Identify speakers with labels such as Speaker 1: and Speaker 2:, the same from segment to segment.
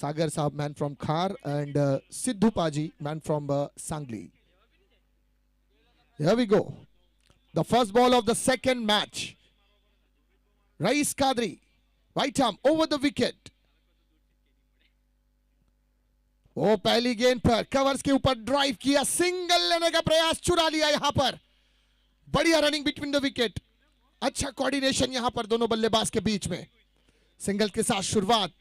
Speaker 1: Sagar Saab, man from Khar, and Sidhu Paji, man from Sangli. Here we go. The first ball of the second match. Rais Kadri, right arm over the wicket. वो पहली गेंद पर covers के ऊपर drive किया, single लेने का प्रयास, चुरा लिया यहां पर. बढ़िया रनिंग बिटवीन द विकेट, अच्छा कोऑर्डिनेशन यहां पर दोनों बल्लेबाज के बीच में. सिंगल के साथ शुरुआत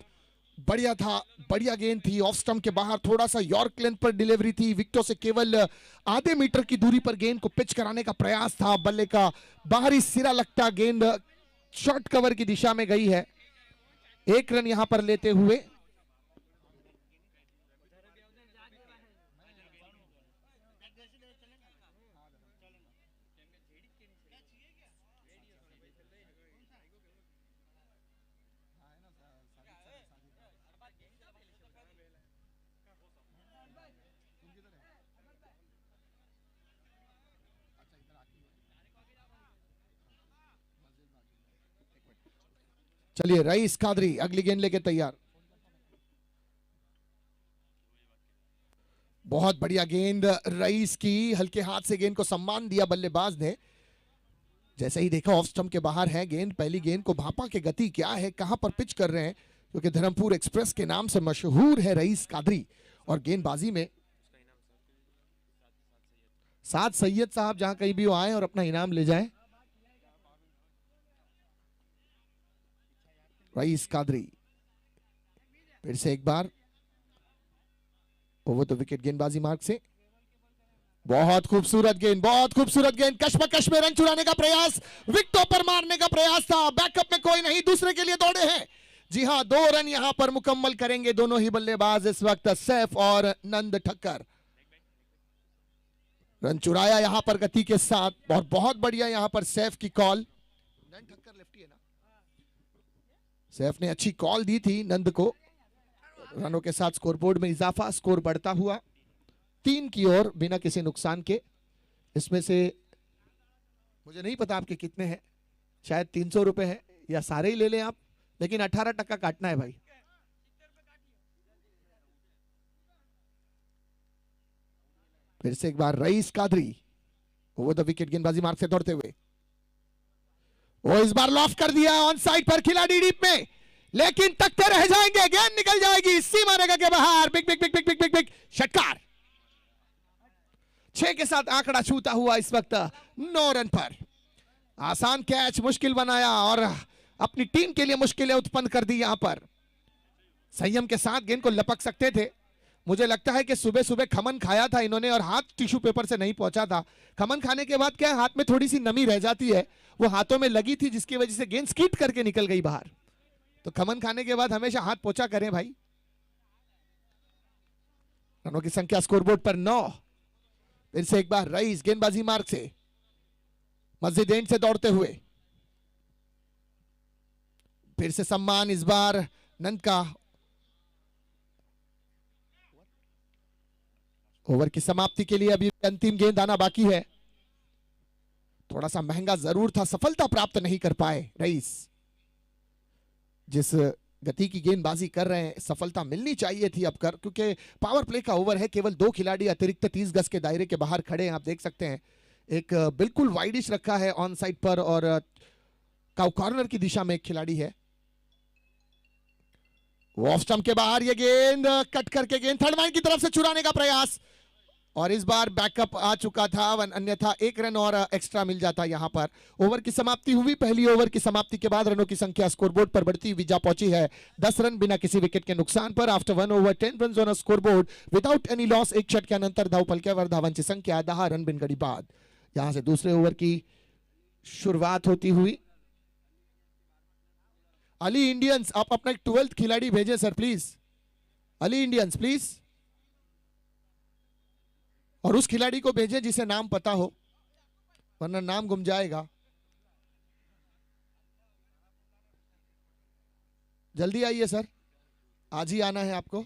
Speaker 1: बढ़िया था, बढ़िया गेंद थी. ऑफ स्टंप के बाहर थोड़ा सा यॉर्क लेंथ पर डिलीवरी थी. विकेटों से केवल आधे मीटर की दूरी पर गेंद को पिच कराने का प्रयास था. बल्ले का बाहरी सिरा लगता गेंद शॉर्ट कवर की दिशा में गई है. एक रन यहां पर लेते हुए चलिए रईस कादरी अगली गेंद लेके तैयार. बहुत बढ़िया गेंद रईस की, हल्के हाथ से गेंद को सम्मान दिया बल्लेबाज ने. जैसे ही देखा ऑफ स्टंप के बाहर है गेंद. पहली गेंद को भापा के गति क्या है, कहां पर पिच कर रहे हैं, क्योंकि धर्मपुर एक्सप्रेस के नाम से मशहूर है रईस कादरी. और गेंदबाजी में साद सैयद साहब जहां कहीं भी वो आए और अपना इनाम ले जाएं. रईस कादरी फिर से एक बार ओवर द विकेट गेंदबाजी मार्ग से. बहुत खूबसूरत गेंद, बहुत खूबसूरत गेंद. कश्मकश में रन चुराने का प्रयास, विकेटों पर मारने का प्रयास था. बैकअप में कोई नहीं, दूसरे के लिए दौड़े हैं. जी हां, 2 रन यहां पर मुकम्मल करेंगे दोनों ही बल्लेबाज इस वक्त, सैफ और नंद ठक्कर. रन चुराया यहां पर गति के साथ और बहुत बढ़िया यहां पर सैफ की कॉल. नंद ठक्कर लेफ्टी है ना. सैफ ने अच्छी कॉल दी थी नंद को. रनों के साथ स्कोरबोर्ड में इजाफा, स्कोर बढ़ता हुआ 3 की ओर बिना किसी नुकसान के. इसमें से मुझे नहीं पता आपके कितने हैं, शायद 300 रुपए हैं या सारे ही ले लें आप, लेकिन 18% काटना है भाई. फिर से एक बार rice Qadri over the wicket गेंदबाजी मार्ग से दौड़ते हुए. वो इस बार लॉफ कर दिया ऑन साइड पर खिलाड़ी डीप में, लेकिन तकते रह जाएंगे. गेंद निकल जाएगी सीमा रेखा के बाहर. Big big big big big big big षटकार. 6 के साथ आंकड़ा छूता हुआ इस वक्त 9 रन पर. आसान कैच मुश्किल बनाया और अपनी टीम के लिए मुश्किलें उत्पन्न कर दी. यहां पर संयम के साथ गेंद को लपक सकते थे. मुझे लगता है कि सुबह सुबह खमन खाया था इन्होंने और हाथ टिश्यू पेपर से नहीं पहुंचा था. खमन खाने के बाद क्या है, हाथ में थोड़ी सी नमी रह जाती है, वो हाथों में लगी थी, जिसकी वजह से गेंद स्कीट करके निकल गई बाहर. तो खमन खाने के बाद हमेशा हाथ पोछा करें भाई. रनों की संख्या स्कोरबोर्ड पर 9. फिर से एक बार रईस गेंदबाजी मार्ग से मस्जिद एंड से दौड़ते हुए. फिर से सम्मान इस बार नंद का. ओवर की समाप्ति के लिए अभी अंतिम गेंद आना बाकी है. थोड़ा सा महंगा जरूर था, सफलता प्राप्त नहीं कर पाए रईस. जिस गति की गेंदबाजी कर रहे हैं सफलता मिलनी चाहिए थी अब कर, क्योंकि पावर प्ले का ओवर है. केवल 2 खिलाड़ी अतिरिक्त 30 गज के दायरे के बाहर खड़े हैं. आप देख सकते हैं एक बिल्कुल वाइडिश रखा है ऑन साइड पर और कॉर्नर की दिशा में एक खिलाड़ी है. ऑफ स्टंप के बाहर ये गेंद कट करके गेंद थर्ड लाइन की तरफ से चुराने का प्रयास, और इस बार बैकअप आ चुका था, अन्यथा 1 रन और एक्स्ट्रा मिल जाता यहां पर. ओवर की समाप्ति हुई. पहली ओवर की समाप्ति के बाद रनों की संख्या स्कोरबोर्ड पर बढ़ती हुई जा पहुंची है 10 रन बिना किसी विकेट के नुकसान पर. After 1 over 10 run on scoreboard without any loss. एक षटकानंतर धावफलकावर धावांची संख्या 10 रन बिनगडी बाद. यहां से दूसरे ओवर की शुरुआत होती हुई. अली इंडियंस आप अपना 12th खिलाड़ी भेजें sir please. Ali Indians please. और उस खिलाड़ी को भेजें जिसे नाम पता हो, वरना नाम गुम जाएगा. जल्दी आइए सर, आज ही आना है आपको.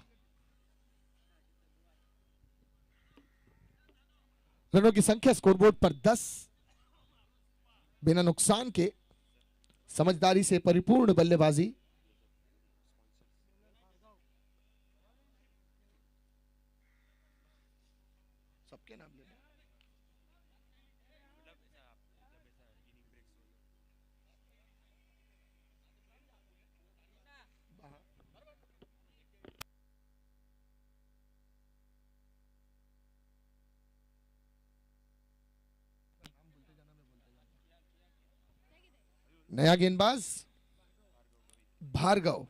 Speaker 1: रनों की संख्या स्कोरबोर्ड पर 10 बिना नुकसान के. समझदारी से परिपूर्ण बल्लेबाजी. सबके नाम ले नया गेंदबाज भार्गव।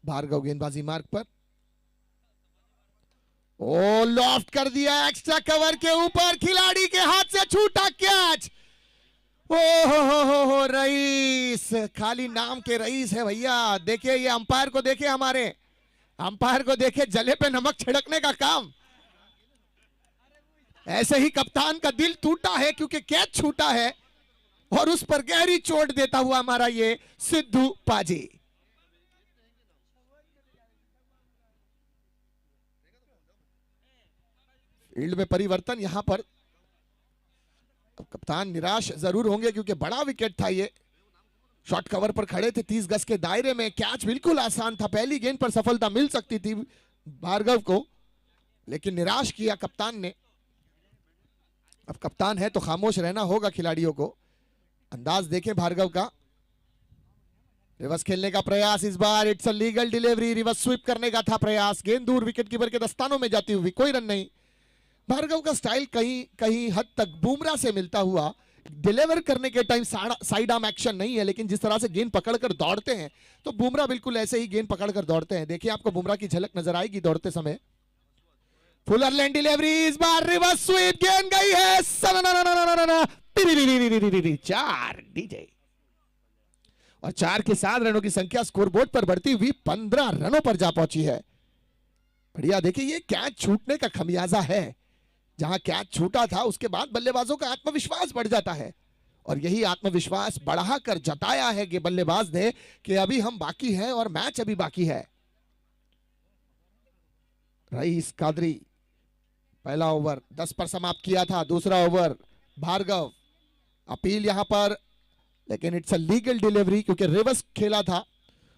Speaker 1: भार्गव गेंदबाजी मार्ग पर, ओ लॉफ्ट कर दिया एक्स्ट्रा कवर के ऊपर, खिलाड़ी के हाथ से छूटा कैच। ओ हो रईस, खाली नाम के रईस है भैया। देखिए ये अंपायर को देखे, हमारे अंपायर को देखे, जले पे नमक छिड़कने का काम। ऐसे ही कप्तान का दिल टूटा है क्योंकि कैच छूटा है और उस पर गहरी चोट देता हुआ हमारा ये सिद्धू पाजी। फील्ड में परिवर्तन यहां पर, कप्तान निराश जरूर होंगे क्योंकि बड़ा विकेट था ये। शॉर्ट कवर पर खड़े थे 30 गज के दायरे में, कैच बिल्कुल आसान था, पहली गेंद पर सफलता मिल सकती थी भार्गव को, लेकिन निराश किया कप्तान ने। अब कप्तान है तो खामोश रहना होगा खिलाड़ियों को। अंदाज देखें भार्गव का, रिवर्स खेलने का प्रयास इस बार, it's a legal delivery, reverse sweep करने का था प्रयास, गेंद दूर विकेट कीपर के दस्तानों में जाती हुई, कोई रन नहीं। भार्गव का स्टाइल कहीं कहीं हद तक बुमराह से मिलता हुआ, डिलीवर करने के टाइम साइड आर्म एक्शन नहीं है, लेकिन जिस तरह से गेंद पकड़कर दौड़ते हैं तो बुमराह बिल्कुल ऐसे ही गेंद पकड़कर दौड़ते हैं। देखिए आपको बुमराह की झलक नजर आएगी दौड़ते समय। फुलर लैंड डिलीवरी, इस बार रिवर्स स्वीप, गेंद गई है 4 डीजे, और 4 के 7 रनों की संख्या स्कोरबोर्ड पर बढ़ती हुई 15 रनों पर जा पहुंची है। बढ़िया, देखिए ये कैच छूटने का खमियाजा है। जहां कैच छूटा था उसके बाद बल्लेबाजों का आत्मविश्वास बढ़ जाता है, और यही आत्मविश्वास बढ़ाकर जताया है कि बल्लेबाज ने कि अभी हम बाकी हैं और मैच अभी बाकी है। रईस कादरी पहला ओवर 10 पर समाप्त किया था, दूसरा ओवर भार्गव, अपील यहां पर, लेकिन इट्स अ लीगल डिलीवरी क्योंकि रिवर्स खेला था,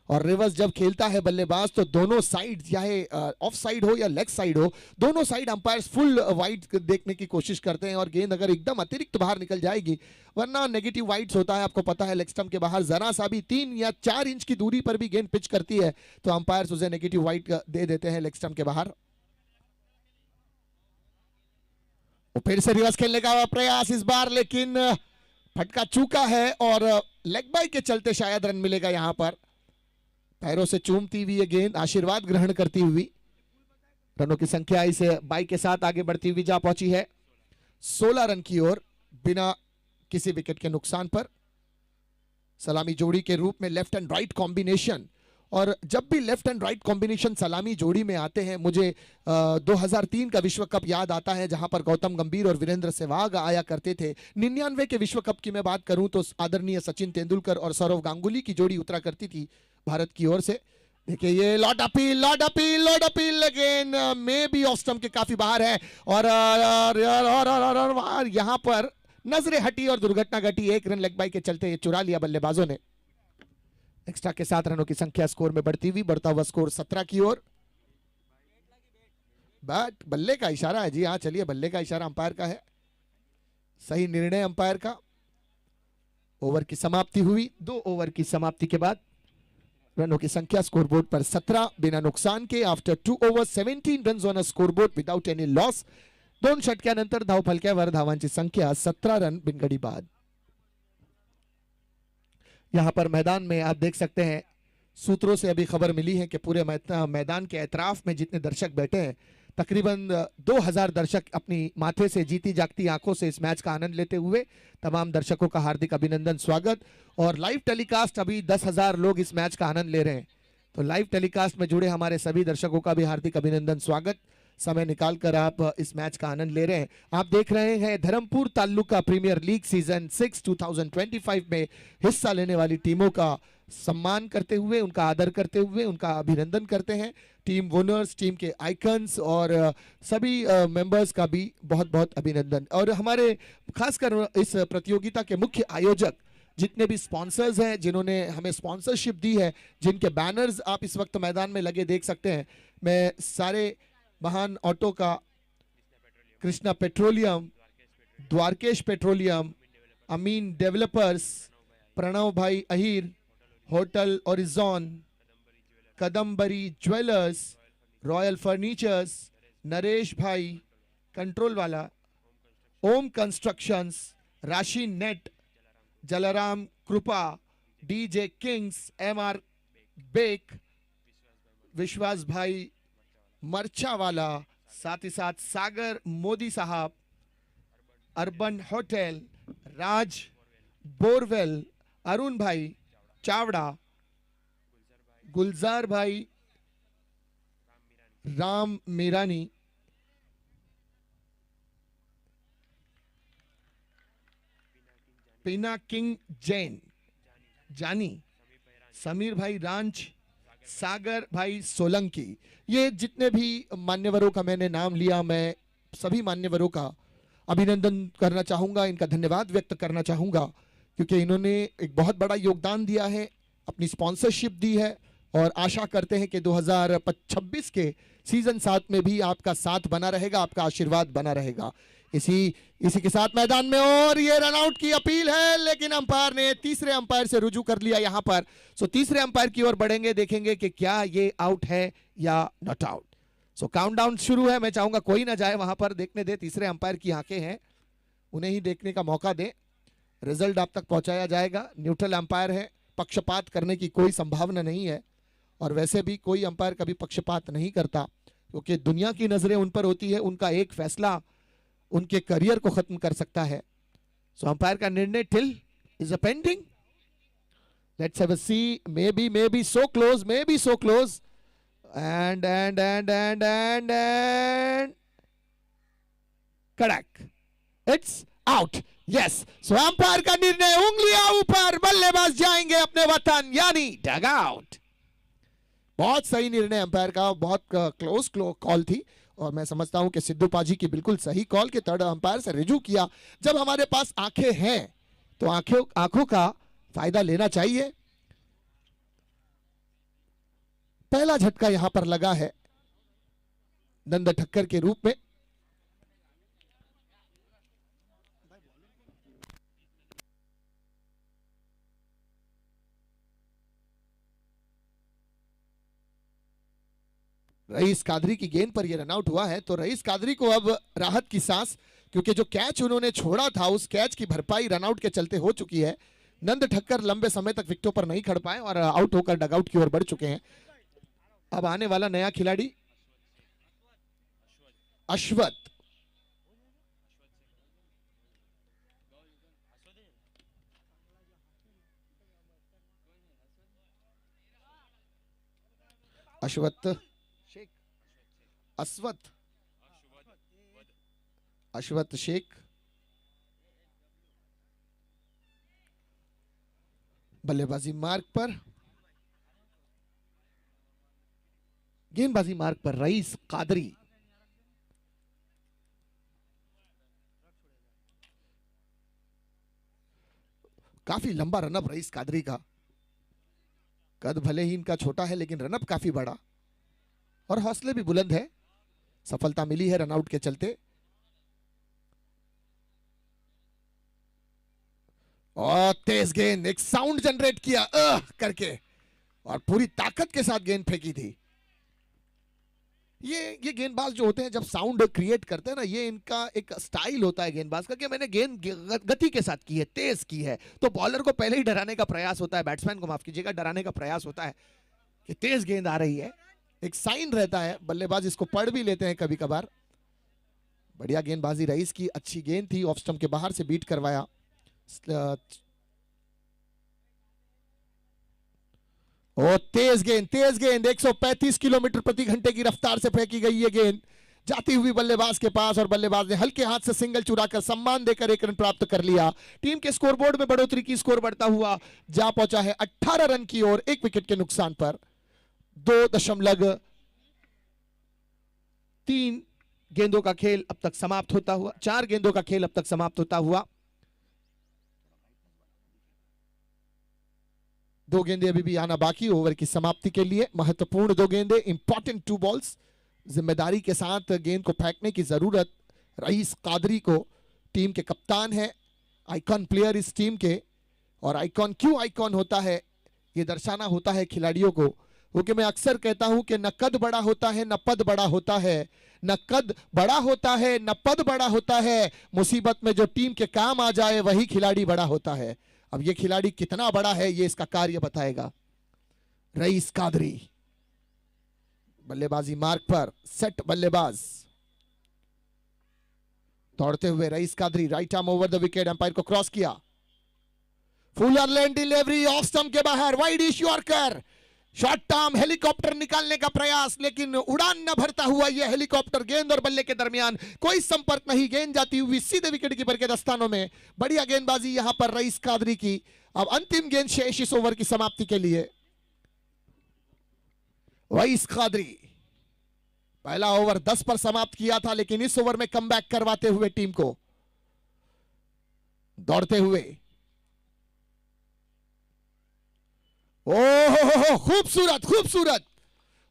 Speaker 1: और रिवर्स जब खेलता है बल्लेबाज तो दोनों साइड, चाहे ऑफ साइड हो या लेग साइड हो, दोनों साइड अंपायर्स फुल वाइड देखने की कोशिश करते हैं, और गेंद अगर एकदम अतिरिक्त बाहर निकल जाएगी, वरना नेगेटिव वाइड्स होता है, आपको पता है लेग स्टंप के बाहर जरा सा भी 3 या 4 इंच की दूरी पर भी गेंद पिच करती है तो अंपायर्स उसे नेगेटिव वाइड दे देते हैं लेग स्टंप के बाहर। फिर से रिवर्स खेलने का प्रयास इस बार, लेकिन फटका चूका है और लेग बाई के चलते शायद रन मिलेगा यहां पर। पैरों से चूमती हुई ये गेंद आशीर्वाद ग्रहण करती हुई, रनों की संख्या इस बाई के साथ आगे बढ़ती हुई जा पहुंची है 16 रन की ओर, बिना किसी विकेट के नुकसान पर। सलामी जोड़ी के रूप में लेफ्ट एंड राइट कॉम्बिनेशन, और जब भी लेफ्ट एंड राइट कॉम्बिनेशन सलामी जोड़ी में आते हैं मुझे 2003 का विश्व कप याद आता है, जहां पर गौतम गंभीर और वीरेंद्र सहवाग आया करते थे। 99 के विश्व कप की मैं बात करूं तो आदरणीय सचिन तेंदुलकर और सौरव गांगुली की जोड़ी उतरा करती थी भारत की ओर से। देखिए ये लॉट अपील अगेन में भी ऑफ स्टंप के काफी बाहर है, और यहां पर नजरें हटी और दुर्घटना घटी। 1 रन लेग बाई के चलते ये चुरा लिया बल्लेबाजों ने। एक्स्ट्रा के 7 रनों की संख्या स्कोर में बढ़ता हुआ स्कोर 17 की ओर। बैट बल्ले का इशारा है जी, हाँ चलिए बल्ले का इशारा अंपायर का है, सही निर्णय अंपायर का। ओवर की समाप्ति हुई, 2 ओवर की समाप्ति के बाद रनों की संख्या स्कोरबोर्ड पर 17 बिना नुकसान के। After 2 overs 17 runs on a scoreboard without any loss. 2 षटक्यानंतर धावफलक्यावर धावांची संख्या 17 रन बिनगडी बाद। यहां पर मैदान में आप देख सकते हैं, सूत्रों से अभी खबर मिली है कि पूरे मैदान के एतराफ में जितने दर्शक बैठे हैं, तकरीबन 2000 दर्शक अपनी माथे से जीती जागती आंखों से इस मैच का आनंद लेते हुए। तमाम दर्शकों का हार्दिक अभिनंदन, स्वागत। और लाइव टेलीकास्ट अभी 10,000 लोग इस मैच का आनंद ले रहे हैं, तो लाइव टेलीकास्ट में जुड़े हमारे सभी दर्शकों का भी हार्दिक अभिनंदन, स्वागत। समय निकालकर आप इस मैच का आनंद ले रहे हैं। आप देख रहे हैं Dharampur taluka premier league season 6 2025 में हिस्सा लेने वाली टीमों का सम्मान करते हुए, उनका आदर करते हुए, उनका अभिनंदन करते हैं। टीम विनर्स, टीम के आइकन्स और सभी मेंबर्स का भी बहुत बहुत अभिनंदन। और हमारे खासकर इस प्रतियोगिता के मुख्य आयोजक जितने भी स्पॉन्सर्स हैं, जिन्होंने हमें स्पॉन्सरशिप दी है, जिनके बैनर्स आप इस वक्त मैदान में लगे देख सकते हैं, मैं सारे महान ऑटो का, Krishna petroleum, Dwarkesh petroleum, Amin developers, Pranav bhai Ahir, hotel horizon, Kadambari jewellers, royal furnitures, Naresh bhai control वाला, Om constructions, Rashi net, Jalaram Krupa, DJ Kings, MR bake, विश्वास भाई मर्चा वाला, साथ ही साथ सागर मोदी साहब, अर्बन होटल, राज बोरवेल, अरुण भाई चावड़ा, गुलजार भाई राम मीरानी, पीना किंग जैन जानी, समीर भाई रांच, सागर भाई सोलंकी, ये जितने भी मान्यवरों का मैंने नाम लिया, मैं सभी मान्यवरों का अभिनंदन करना चाहूंगा, इनका धन्यवाद व्यक्त करना चाहूंगा, क्योंकि इन्होंने एक बहुत बड़ा योगदान दिया है, अपनी स्पॉन्सरशिप दी है, और आशा करते हैं कि 2026 के सीजन 7 में भी आपका साथ बना रहेगा, आपका आशीर्वाद बना रहेगा। इसी के साथ मैदान में और ये रनआउट की अपील है, लेकिन अंपायर ने तीसरे अंपायर से रुजू कर लिया यहां पर। सो तीसरे अंपायर की ओर बढ़ेंगे, देखेंगे कि क्या ये आउट है या नॉट आउट। सो काउंटडाउन शुरू है, मैं चाहूंगा कोई ना जाए वहां पर, देखने दे, तीसरे अंपायर की आंखें हैं, उन्हें ही देखने का मौका दें। रिजल्ट आप तक पहुंचाया जाएगा। न्यूट्रल अंपायर है, पक्षपात करने की कोई संभावना नहीं है, और वैसे भी कोई अंपायर कभी पक्षपात नहीं करता, क्योंकि दुनिया की नजरें उन पर होती है, उनका एक फैसला उनके करियर को खत्म कर सकता है। सो अंपायर का निर्णय till is a pending, let's have a see, maybe so close and correct, it's out, yes. So umpire का निर्णय, उंगलियां ऊपर, बल्लेबाज जाएंगे अपने वतन, यानी डग आउट। बहुत सही निर्णय अंपायर का, बहुत क्लोज कॉल थी, और मैं समझता हूं कि सिद्धू पाजी की बिल्कुल सही कॉल के थर्ड अंपायर से रिजू किया। जब हमारे पास आंखें हैं तो आंखों का फायदा लेना चाहिए। पहला झटका यहां पर लगा है नंद ठक्कर के रूप में। रईस कादरी की गेंद पर यह रनआउट हुआ है, तो रईस कादरी को अब राहत की सांस, क्योंकि जो कैच उन्होंने छोड़ा था उस कैच की भरपाई रनआउट के चलते हो चुकी है। नंद ठक्कर लंबे समय तक विकेटों पर नहीं खड़ पाए और आउट होकर डगआउट की ओर बढ़ चुके हैं। अब आने वाला नया खिलाड़ी अश्वत, अश्वत शेख बल्लेबाजी मार्ग पर, गेंदबाजी मार्ग पर रईस कादरी। काफी लंबा रनअप रईस कादरी का, कद भले ही इनका छोटा है लेकिन रनअप काफी बड़ा और हौसले भी बुलंद है। सफलता मिली है रनआउट के चलते, और तेज गेंद, एक साउंड जनरेट किया करके और पूरी ताकत के साथ गेंद फेंकी थी। ये गेंदबाज जो होते हैं जब साउंड क्रिएट करते हैं ना, ये इनका एक स्टाइल होता है गेंदबाज का कि मैंने गेंद गति के साथ की है, तेज की है, तो बॉलर को पहले ही डराने का प्रयास होता है, बैट्समैन को माफ कीजिएगा, डराने का प्रयास होता है कि तेज गेंद आ रही है, एक साइन रहता है। बल्लेबाज इसको पढ़ भी लेते हैं कभी कभार। बढ़िया गेंदबाजी रईस की, अच्छी गेंद थी, ऑफ स्टंप के बाहर से बीट करवाया। ओ तेज गेंद 135 किलोमीटर प्रति घंटे की रफ्तार से फेंकी गई ये गेंद जाती हुई बल्लेबाज के पास, और बल्लेबाज ने हल्के हाथ से सिंगल चुराकर सम्मान देकर एक रन प्राप्त कर लिया। टीम के स्कोरबोर्ड में बढ़ोतरी की, स्कोर बढ़ता हुआ जा पहुंचा है 18 रन की ओर, एक विकेट के नुकसान पर। 2.3 गेंदों का खेल अब तक समाप्त होता हुआ, 4 गेंदों का खेल अब तक समाप्त होता हुआ। दो गेंदे अभी भी आना बाकी ओवर की समाप्ति के लिए। महत्वपूर्ण दो गेंदे, इंपॉर्टेंट 2 बॉल्स। जिम्मेदारी के साथ गेंद को फेंकने की जरूरत रईस कादरी को, टीम के कप्तान है, आइकॉन प्लेयर इस टीम के। और आइकॉन क्यों आइकॉन होता है, ये दर्शाना होता है खिलाड़ियों को, क्योंकि मैं अक्सर कहता हूं कि न कद बड़ा होता है न पद बड़ा होता है, न कद बड़ा होता है न पद बड़ा होता है, मुसीबत में जो टीम के काम आ जाए वही खिलाड़ी बड़ा होता है। अब ये खिलाड़ी कितना बड़ा है ये इसका कार्य बताएगा। रईस कादरी बल्लेबाजी मार्ग पर, सेट बल्लेबाज, दौड़ते हुए Rais Qadri, right arm over the wicket, umpire को क्रॉस किया। Fuller length delivery off stump के बाहर, वाइड इश यॉर्कर, शॉर्ट टर्म हेलीकॉप्टर निकालने का प्रयास, लेकिन उड़ान न भरता हुआ यह हेलीकॉप्टर गेंद और बल्ले के दरमियान कोई संपर्क नहीं, गेंद जाती हुई सीधे विकेट कीपर के दस्तानों में। बढ़िया गेंदबाजी यहां पर रईस कादरी की। अब अंतिम गेंद शेष इस ओवर की समाप्ति के लिए। रईस कादरी पहला ओवर 10 पर समाप्त किया था, लेकिन इस ओवर में कमबैक करवाते हुए टीम को, दौड़ते हुए, ओहो खूबसूरत खूबसूरत,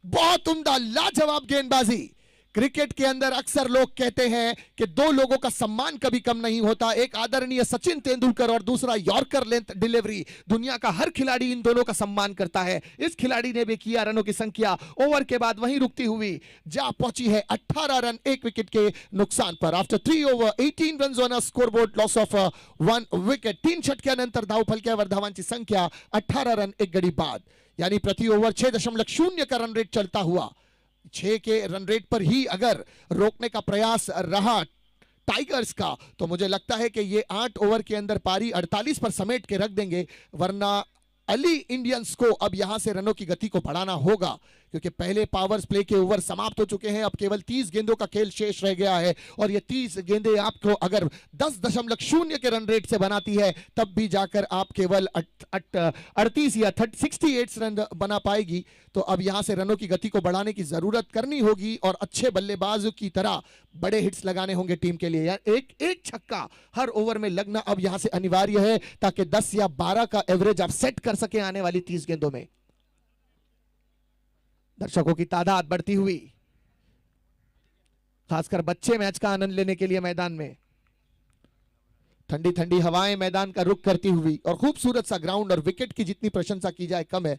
Speaker 1: बहुत उम्दा लाजवाब गेंदबाजी। क्रिकेट के अंदर अक्सर लोग कहते हैं कि दो लोगों का सम्मान कभी कम नहीं होता, एक आदरणीय सचिन तेंदुलकर और दूसरा यॉर्कर लेंथ डिलीवरी। दुनिया का हर खिलाड़ी इन दोनों का सम्मान करता है। इस खिलाड़ी ने भी किया। रनों की संख्या ओवर के बाद वहीं रुकती हुई जा पहुंची है 18 रन, 1 विकेट के नुकसान पर। After 3 over 18 runs on a scoreboard, loss of 1 wicket. 3 षटक्यानंतर धावफलक्यावर धावांची संख्या 18 रन 1 गडी बाद, यानी प्रति ओवर 6.0 का रन रेट चलता हुआ। 6 के रन रेट पर ही अगर रोकने का प्रयास रहा टाइगर्स का, तो मुझे लगता है कि ये 8 ओवर के अंदर पारी 48 पर समेट के रख देंगे। वरना अली इंडियंस को अब यहां से रनों की गति को बढ़ाना होगा, क्योंकि पहले पावर्स प्ले के ओवर समाप्त हो चुके हैं। अब केवल 30 गेंदों का खेल शेष रह गया है, और ये 30 गेंदें आपको अगर 10.0 के रन रेट से बनाती है, तब भी जाकर आप केवल 38 या 68 रन बना पाएगी। तो अब यहां से रनों की गति को बढ़ाने की जरूरत करनी होगी, और अच्छे बल्लेबाजों की तरह बड़े हिट्स लगाने होंगे टीम के लिए। एक छक्का हर ओवर में लगना अब यहां से अनिवार्य है, ताकि 10 या 12 का एवरेज आप सेट कर सके आने वाली 30 गेंदों में। दर्शकों की तादाद बढ़ती हुई, खासकर बच्चे मैच का आनंद लेने के लिए मैदान में। ठंडी ठंडी हवाएं मैदान का रुख करती हुई, और खूबसूरत सा ग्राउंड, और विकेट की जितनी प्रशंसा की जाए कम है।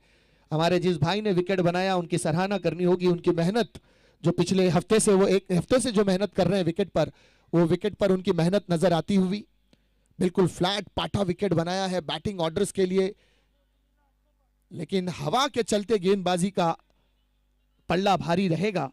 Speaker 1: हमारे जिस भाई ने विकेट बनाया उनकी सराहना करनी होगी। उनकी मेहनत जो पिछले हफ्ते से, वो 1 हफ्ते से जो मेहनत कर रहे हैं विकेट पर, वो विकेट पर उनकी मेहनत नजर आती हुई। बिल्कुल फ्लैट पाटा विकेट बनाया है बैटिंग ऑर्डर्स के लिए, लेकिन हवा के चलते गेंदबाजी का पल्ला भारी रहेगा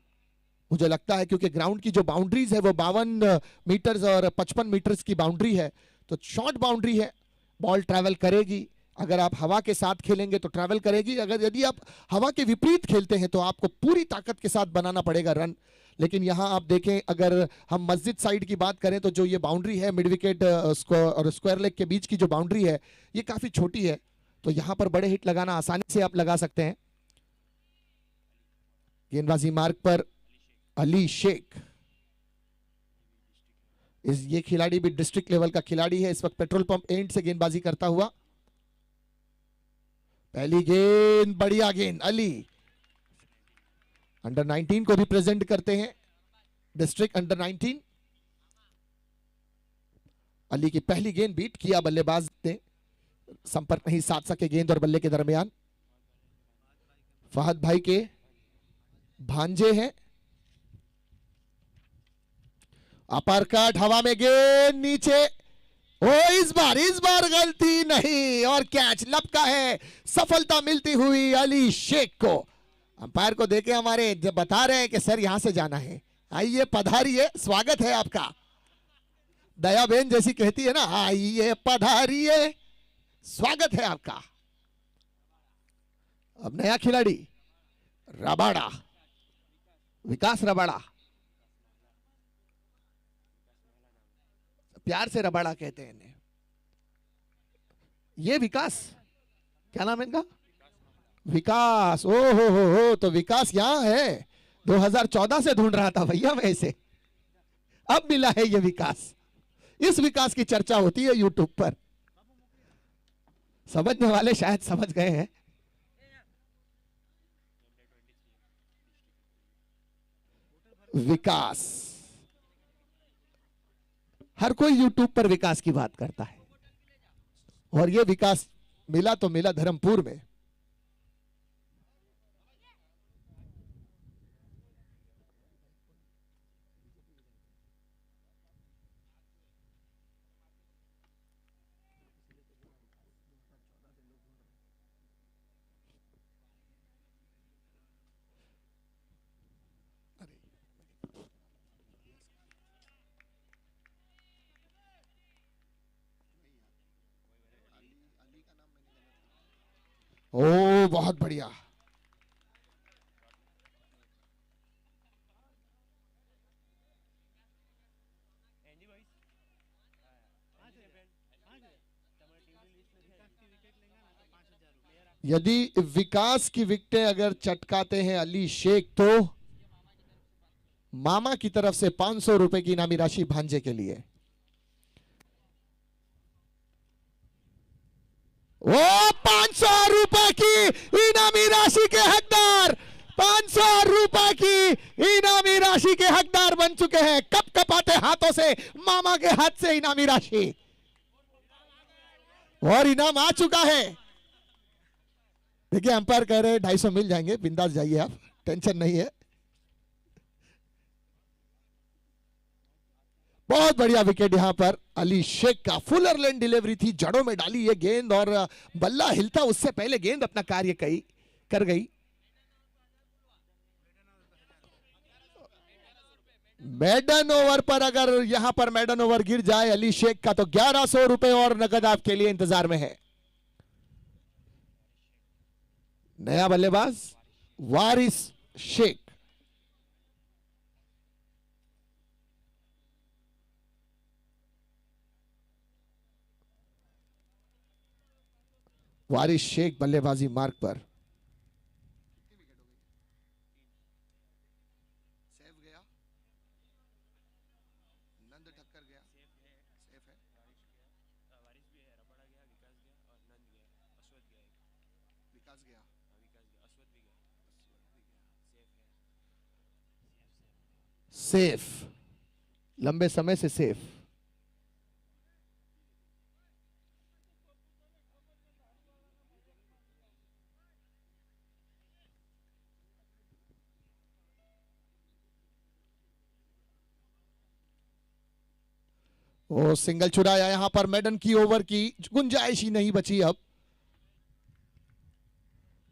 Speaker 1: मुझे लगता है, क्योंकि ग्राउंड की जो बाउंड्रीज है वो 52 मीटर्स और 55 मीटर्स की बाउंड्री है। तो शॉर्ट बाउंड्री है, बॉल ट्रैवल करेगी। अगर आप हवा के साथ खेलेंगे तो ट्रैवल करेगी, अगर यदि आप हवा के विपरीत खेलते हैं तो आपको पूरी ताकत के साथ बनाना पड़ेगा रन। लेकिन यहां आप देखें, अगर हम मस्जिद साइड की बात करें तो जो ये बाउंड्री है मिड विकेट और स्क्वायर लेग के बीच की जो बाउंड्री है, ये काफी छोटी है। तो यहां पर बड़े हिट लगाना आसानी से आप लगा सकते हैं। गेंदबाजी मार्ग पर अली शेख, ये खिलाड़ी भी डिस्ट्रिक्ट लेवल का खिलाड़ी है। इस वक्त पेट्रोल पंप एंड से गेंदबाजी करता हुआ। पहली गेंद, बढ़िया गेंद। अली अंडर 19 को रिप्रेजेंट करते हैं, डिस्ट्रिक्ट अंडर 19। अली की पहली गेंद बीट किया बल्लेबाज ने, संपर्क नहीं साध सके गेंद और बल्ले के दरमियान। फहद भाई के भांजे हैं। अपर कट, हवा में गेंद नीचे, ओ इस बार गलती नहीं, और कैच लपका है। सफलता मिलती हुई अली शेख को। अंपायर को देखे हमारे जब बता रहे हैं कि सर यहां से जाना है, आइए पधारिए, स्वागत है आपका। दया बेन जैसी कहती है ना, आइए पधारिए, स्वागत है आपका। अब नया खिलाड़ी रबाड़ा, विकास रबाड़ा, प्यार से रबाड़ा कहते हैं इन्हें। ये विकास, क्या नाम है इनका? विकास। ओ हो, तो विकास यहां है। 2014 से ढूंढ रहा था भैया मैं इसे, अब मिला है ये विकास। इस विकास की चर्चा होती है यूट्यूब पर। समझने वाले शायद समझ गए हैं। विकास, हर कोई यूट्यूब पर विकास की बात करता है और ये विकास मिला तो मिला धर्मपुर में। ओ बहुत बढ़िया। यदि विकास की विकेटें अगर चटकाते हैं अली शेख तो मामा की तरफ से 500 रुपए की इनामी राशि भांजे के लिए। वो 500 रुपए की इनामी राशि के हकदार, 500 रुपए की इनामी राशि के हकदार बन चुके हैं। कप कपाते हाथों से मामा के हाथ से इनामी राशि और इनाम आ चुका है। देखिए अंपायर कह रहे हैं 250 मिल जाएंगे, बिंदास जाइए आप, टेंशन नहीं है। बहुत बढ़िया विकेट यहां पर अली शेख का, फुलर लेन डिलीवरी थी, जड़ों में डाली ये गेंद और बल्ला हिलता उससे पहले गेंद अपना कार्य कर गई। मेडन ओवर पर अगर यहां पर मेडन ओवर गिर जाए अली शेख का तो 1100 रुपए और नगद आपके लिए इंतजार में है। नया बल्लेबाज वारिस शेख। वारिस शेख बल्लेबाजी मार्ग पर। सेफ गया, नंद टक्कर गया, सेफ है। वारिस भी है, रबड़ा गया, विकास गया और नंद गया, अश्वत गया, विकास गया, अश्वत भी गया, सेफ, लंबे समय से सेफ। वो सिंगल चुराया यहां पर, मेडन की ओवर की गुंजाइश ही नहीं बची। अब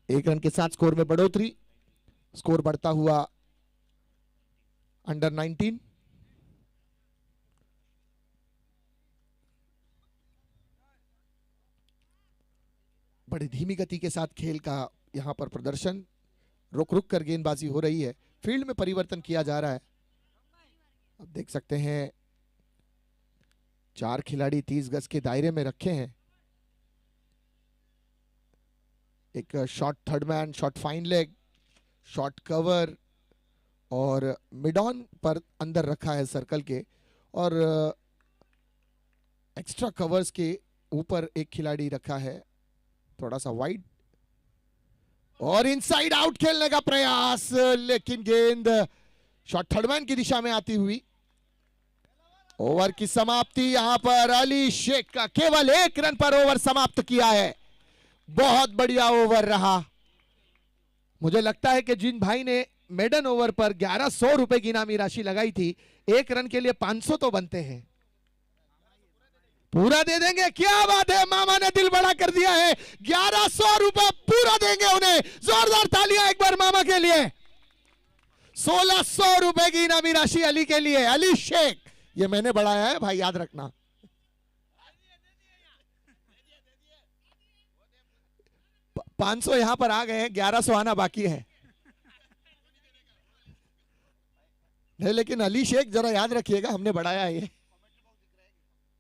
Speaker 1: 1 रन के साथ स्कोर में बढ़ोतरी, स्कोर बढ़ता हुआ अंडर 19। बड़ी धीमी गति के साथ खेल का यहां पर प्रदर्शन, रुक रुक कर गेंदबाजी हो रही है, फील्ड में परिवर्तन किया जा रहा है। अब देख सकते हैं 4 खिलाड़ी 30 गज के दायरे में रखे हैं। एक short third man, short fine leg, short cover और मिड ऑन पर अंदर रखा है सर्कल के, और एक्स्ट्रा कवर्स के ऊपर एक खिलाड़ी रखा है थोड़ा सा वाइड, और इनसाइड आउट खेलने का प्रयास, लेकिन गेंद शॉर्ट थर्ड मैन की दिशा में आती हुई। ओवर की समाप्ति यहां पर अली शेख का, केवल 1 रन पर ओवर समाप्त किया है। बहुत बढ़िया ओवर रहा। मुझे लगता है कि जिन भाई ने मेडन ओवर पर 1100 रुपए की इनामी राशि लगाई थी, 1 रन के लिए 500 तो बनते हैं। पूरा दे देंगे, क्या बात है, मामा ने दिल बड़ा कर दिया है। 1100 रुपए पूरा देंगे उन्हें। जोरदार तालियां एक बार मामा के लिए। 1600 रुपए की इनामी राशि अली के लिए। अली शेख, ये मैंने बढ़ाया है भाई, याद रखना। $500 यहां पर आ गए हैं, 1100 आना बाकी है। नहीं, लेकिन अली शेख जरा याद रखिएगा, हमने बढ़ाया है ये।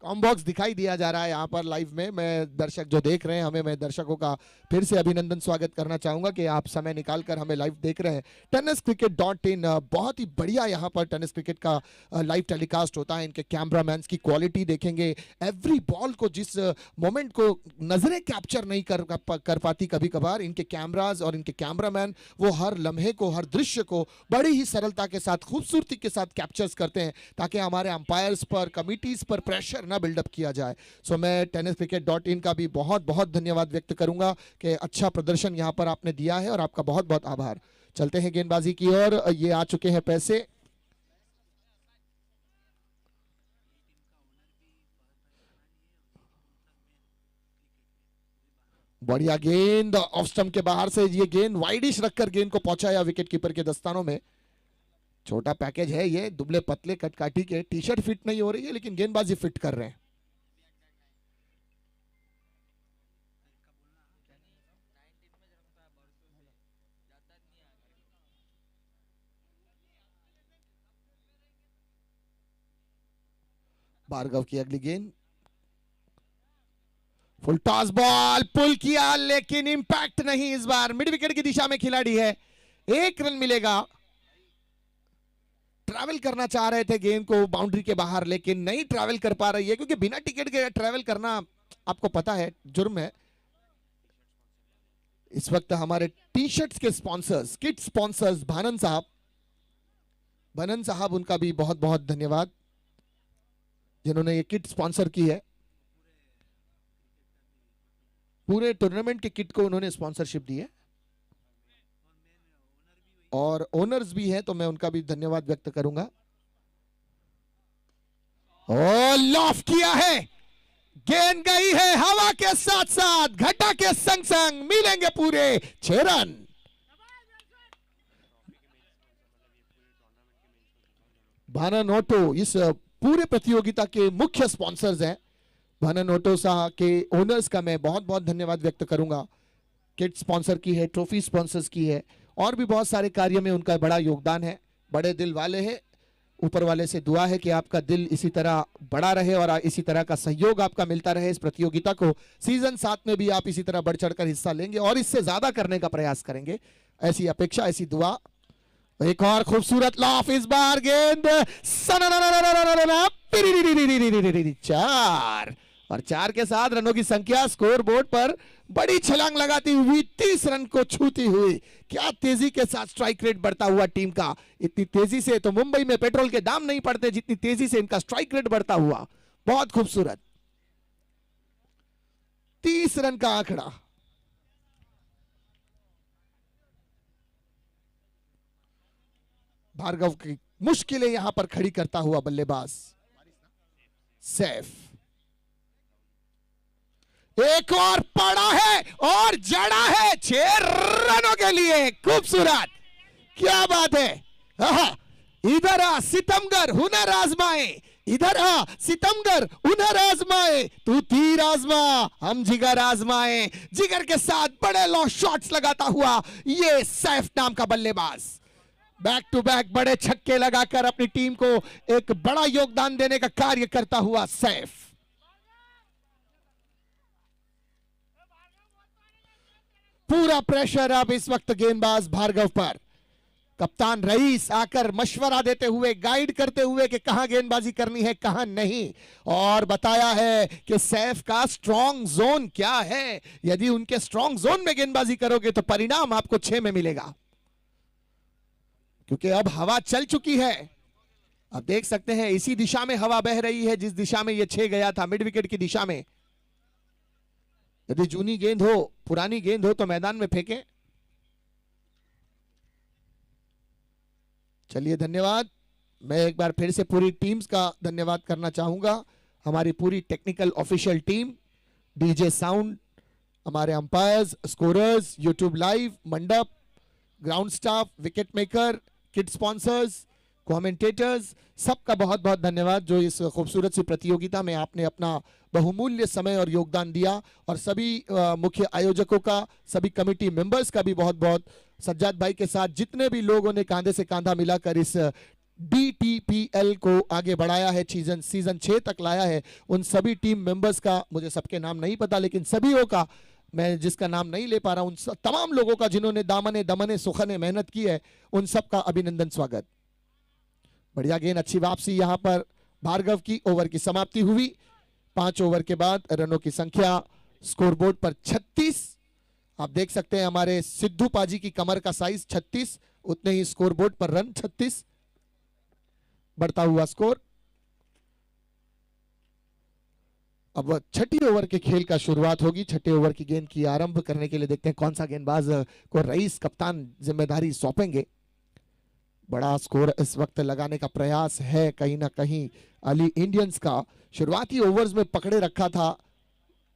Speaker 1: कॉम बॉक्स दिखाई दिया जा रहा है यहाँ पर लाइव में। मैं दर्शक जो देख रहे हैं हमें, मैं दर्शकों का फिर से अभिनंदन स्वागत करना चाहूंगा कि आप समय निकालकर हमें लाइव देख रहे हैं। tenniscricket.in बहुत ही बढ़िया यहाँ पर टेनिस क्रिकेट का लाइव टेलीकास्ट होता है। इनके कैमरामैन की क्वालिटी देखेंगे, एवरी बॉल को, जिस मोमेंट को नजरें कैप्चर नहीं कर पाती कभी कभार, इनके कैमराज और इनके कैमरामैन वो हर लम्हे को, हर दृश्य को बड़ी ही सरलता के साथ, खूबसूरती के साथ कैप्चर्स करते हैं ताकि हमारे अंपायर्स पर, कमिटीज पर प्रेशर ना बिल्डअप किया जाए। सो मैं tenniscricket.in का भी बहुत बहुत धन्यवाद व्यक्त करूंगा कि अच्छा प्रदर्शन यहां पर आपने दिया है और आपका बहुत बहुत आभार। चलते हैं गेंदबाजी की ओर। ये आ चुके हैं पैसे। बढ़िया गेंद ऑफ स्टंप के बाहर से, ये गेंद वाइडिश रखकर गेंद को पहुंचाया विकेट कीपर के दस्तानों में। छोटा पैकेज है ये, दुबले पतले कटकाठी के, टी शर्ट फिट नहीं हो रही है लेकिन गेंदबाजी फिट कर रहे हैं। भार्गव की अगली गेंद, फुल टॉस बॉल, पुल किया लेकिन इंपैक्ट नहीं इस बार। मिड विकेट की दिशा में खिलाड़ी है, 1 रन मिलेगा। ट्रैवल करना चाह रहे थे गेंद को बाउंड्री के बाहर, लेकिन नहीं ट्रैवल कर पा रही है क्योंकि बिना टिकट के ट्रैवल करना आपको पता है जुर्म है। इस वक्त हमारे टी शर्ट्स के स्पॉन्सर्स, किट स्पॉन्सर्स भानन साहब, उनका भी बहुत बहुत धन्यवाद जिन्होंने ये किट स्पॉन्सर की है। पूरे टूर्नामेंट के किट को उन्होंने स्पॉन्सरशिप दी है और ओनर्स भी हैं, तो मैं उनका भी धन्यवाद व्यक्त करूंगा। और लॉफ किया है, गेंद गई है हवा के साथ साथ, घटा के संग संग, मिलेंगे पूरे 6 रन। भानन ऑटो इस पूरे प्रतियोगिता के मुख्य स्पॉन्सर्स हैं। भानन ऑटो साहब के ओनर्स का मैं बहुत बहुत धन्यवाद व्यक्त करूंगा। किट स्पॉन्सर की है, ट्रॉफी स्पॉन्सर्स की है और भी बहुत सारे कार्य में उनका बड़ा योगदान है। बड़े दिल वाले हैं, ऊपर वाले से दुआ है कि आपका दिल इसी तरह बड़ा रहे और इसी तरह का सहयोग आपका मिलता रहे। इस प्रतियोगिता को सीजन 7 में भी आप इसी तरह बढ़ चढ़कर हिस्सा लेंगे और इससे ज्यादा करने का प्रयास करेंगे, ऐसी अपेक्षा, ऐसी दुआ। एक और खूबसूरत लॉफ, इस बार गेंद 4 और 4 के साथ रनों की संख्या स्कोर बोर्ड पर बड़ी छलांग लगाती हुई 30 रन को छूती हुई। क्या तेजी के साथ स्ट्राइक रेट बढ़ता हुआ टीम का, इतनी तेजी से तो मुंबई में पेट्रोल के दाम नहीं पड़ते जितनी तेजी से इनका स्ट्राइक रेट बढ़ता हुआ। बहुत खूबसूरत 30 रन का आंकड़ा। भार्गव की मुश्किलें यहां पर खड़ी करता हुआ बल्लेबाज सैफ, एक और पड़ा है और जड़ा है 6 रनों के लिए। खूबसूरत, क्या बात है। इधर आ सितमगर हुनर आजमाए, इधर आ सितमगर हुनर आजमाए, तू तीर आजमा हम जिगर आजमाए। जिगर के साथ बड़े लॉन्ग शॉट्स लगाता हुआ ये सैफ नाम का बल्लेबाज बैक टू बैक बड़े छक्के लगाकर अपनी टीम को एक बड़ा योगदान देने का कार्य करता हुआ सैफ। पूरा प्रेशर अब इस वक्त गेंदबाज भार्गव पर। कप्तान रईस आकर मशवरा देते हुए, गाइड करते हुए कि कहां गेंदबाजी करनी है कहां नहीं, और बताया है कि सैफ का स्ट्रॉन्ग जोन क्या है। यदि उनके स्ट्रॉन्ग जोन में गेंदबाजी करोगे तो परिणाम आपको 6 में मिलेगा, क्योंकि अब हवा चल चुकी है। अब देख सकते हैं इसी दिशा में हवा बह रही है जिस दिशा में यह 6 गया था, मिड विकेट की दिशा में। यदि जूनी गेंद हो, पुरानी गेंद हो तो मैदान में फेंकें। चलिए धन्यवाद। मैं एक बार फिर से पूरी टीम्स का धन्यवाद करना चाहूंगा। हमारी पूरी technical official team, DJ sound, हमारे अंपायर्स, स्कोरर्स, यूट्यूब लाइव, मंडप, ground staff, wicket maker, kit sponsors, commentators, सबका बहुत बहुत धन्यवाद जो इस खूबसूरत सी प्रतियोगिता में आपने अपना बहुमूल्य समय और योगदान दिया। और सभी मुख्य आयोजकों का, सभी कमेटी मेंबर्स का भी बहुत बहुत, सज्जाद भाई के साथ जितने भी लोगों ने कांधे से कांधा मिलाकर इस DTPL को आगे बढ़ाया है, सीजन 6 तक लाया है। उन सभी टीम मेंबर्स का मुझे सबके नाम नहीं पता, लेकिन सभीयों का मैं जिसका नाम नहीं ले पा रहा हूं, उन तमाम लोगों का जिन्होंने दामने दमने सुखने मेहनत की है, उन सबका अभिनंदन, स्वागत। बढ़िया गेंद, अच्छी वापसी यहां पर भार्गव की। ओवर की समाप्ति हुई। 5 ओवर के बाद रनों की संख्या स्कोरबोर्ड पर 36। आप देख सकते हैं हमारे सिद्धू पाजी की कमर का साइज 36, उतने ही स्कोरबोर्ड पर रन 36। बढ़ता हुआ स्कोर। अब छठी ओवर के खेल का शुरुआत होगी। छठे ओवर की गेंद की आरंभ करने के लिए देखते हैं कौन सा गेंदबाज को रईस कप्तान जिम्मेदारी सौंपेंगे। बड़ा स्कोर इस वक्त लगाने का प्रयास है कहीं ना कहीं अली इंडियंस का। शुरुआती ओवर्स में पकड़े रखा था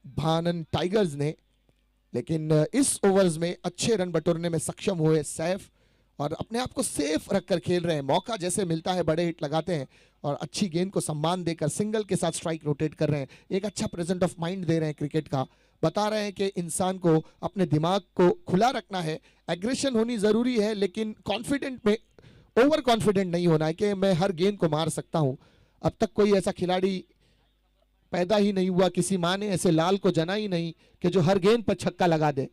Speaker 1: भानन टाइगर्स ने, लेकिन इस ओवर्स में अच्छे रन बटोरने में सक्षम हुए सैफ, और अपने आप को सेफ रखकर खेल रहे हैं। मौका जैसे मिलता है बड़े हिट लगाते हैं और अच्छी गेंद को सम्मान देकर सिंगल के साथ स्ट्राइक रोटेट कर रहे हैं। एक अच्छा प्रेजेंट ऑफ माइंड दे रहे हैं क्रिकेट का। बता रहे हैं कि इंसान को अपने दिमाग को खुला रखना है, एग्रेशन होनी जरूरी है, लेकिन कॉन्फिडेंट में ओवर कॉन्फिडेंट नहीं होना है कि मैं हर गेंद को मार सकता हूं। अब तक कोई ऐसा खिलाड़ी पैदा ही नहीं हुआ, किसी मां ने ऐसे लाल को जना ही नहीं कि जो हर गेंद पर छक्का लगा दे।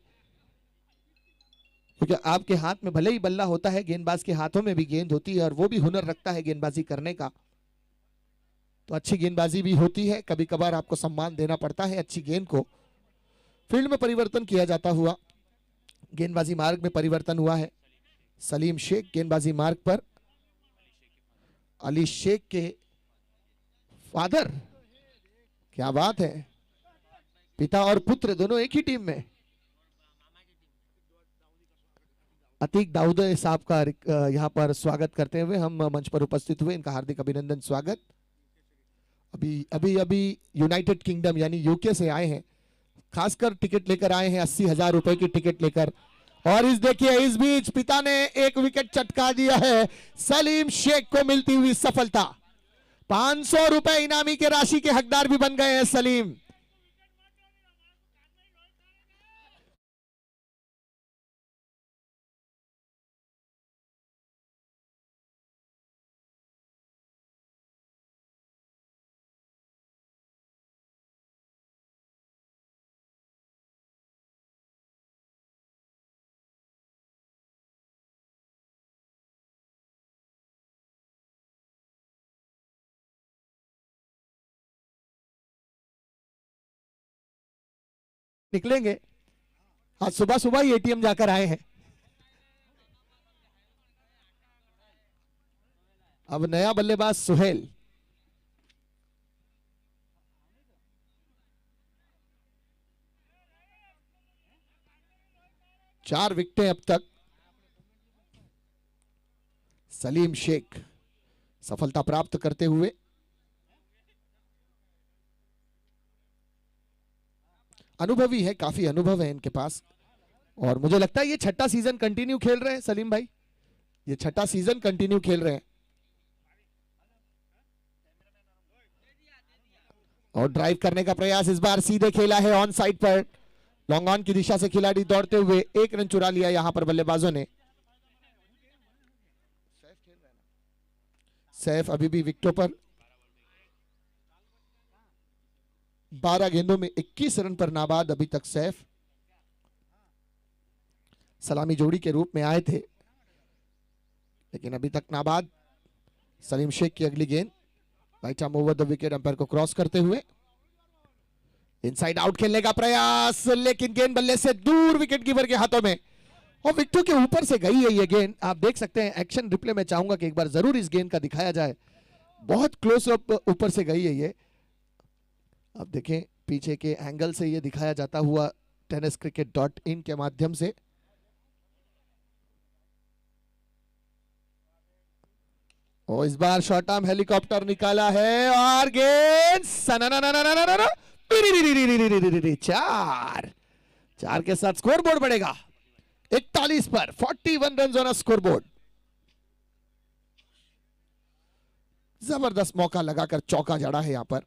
Speaker 1: क्योंकि आपके हाथ में भले ही बल्ला होता है, गेंदबाज के हाथों में भी गेंद होती है और वो भी हुनर रखता है गेंदबाजी करने का। तो अच्छी गेंदबाजी भी होती है, कभी कभार आपको सम्मान देना पड़ता है अच्छी गेंद को। फील्ड में परिवर्तन किया जाता हुआ गेंदबाजी मार्ग में परिवर्तन हुआ है। सलीम शेख गेंदबाजी मार्ग पर। अली शेख के फादर, क्या बात है, पिता और पुत्र दोनों एक ही टीम में। अतीक दाऊद साहब का यहां पर स्वागत करते हुए हम मंच पर उपस्थित हुए, इनका हार्दिक अभिनंदन, स्वागत। अभी यूनाइटेड किंगडम यानी यूके से आए हैं, खासकर टिकट लेकर आए हैं 80,000 रुपए की टिकट लेकर। और देखिए इस बीच पिता ने एक विकेट चटका दिया है, सलीम शेख को मिलती हुई सफलता। 500 रुपए इनामी के राशि के हकदार भी बन गए हैं सलीम। निकलेंगे, आज सुबह सुबह ही एटीएम जाकर आए हैं। अब नया बल्लेबाज सुहेल। चार विकेटें अब तक। सलीम शेख सफलता प्राप्त करते हुए। अनुभवी है, काफी अनुभव है इनके पास, और मुझे लगता है ये छठा सीजन कंटिन्यू खेल रहे हैं सलीम भाई, ये छठा सीजन कंटिन्यू खेल रहे हैं। और ड्राइव करने का प्रयास इस बार सीधे खेला है ऑन साइड पर। लॉन्ग ऑन की दिशा से खिलाड़ी दौड़ते हुए 1 रन चुरा लिया यहां पर बल्लेबाजों ने। सैफ अभी भी विकेटों पर। 12 गेंदों में 21 रन पर नाबाद अभी तक सैफ। सलामी जोड़ी के रूप में आए थे, लेकिन अभी तक नाबाद। सलीम शेख की अगली गेंद right arm over the wicket, umpire को क्रॉस करते हुए इनसाइड आउट खेलने का प्रयास, लेकिन गेंद बल्ले से दूर विकेट कीपर के हाथों में, और विकेटों के ऊपर से गई है ये गेंद। आप देख सकते हैं एक्शन रिप्ले में, चाहूंगा कि एक बार जरूर इस गेंद का दिखाया जाए। बहुत क्लोज अप ऊपर से गई है ये। अब देखें पीछे के एंगल से ये दिखाया जाता हुआ tenniscricket.in के माध्यम से। और इस बार शॉर्ट आर्म हेलीकॉप्टर निकाला है और गेंद चार के साथ स्कोर बोर्ड बढ़ेगा 41 पर। 41 रन ऑन स्कोर बोर्ड। जबरदस्त मौका लगाकर चौका जड़ा है यहां पर।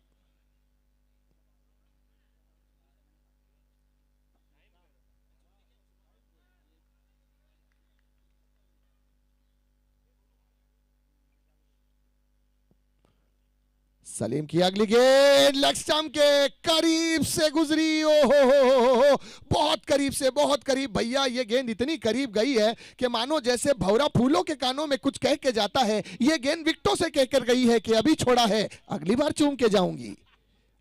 Speaker 1: सलीम की अगली गेंद लेग स्टंप के करीब से गुजरी। ओहो, बहुत करीब से, बहुत करीब भैया। ये गेंद इतनी करीब गई है कि मानो जैसे भौरा फूलों के कानों में कुछ कह के जाता है। ये गेंद विकेटों से कहकर गई है कि अभी छोड़ा है, अगली बार चूम के जाऊंगी।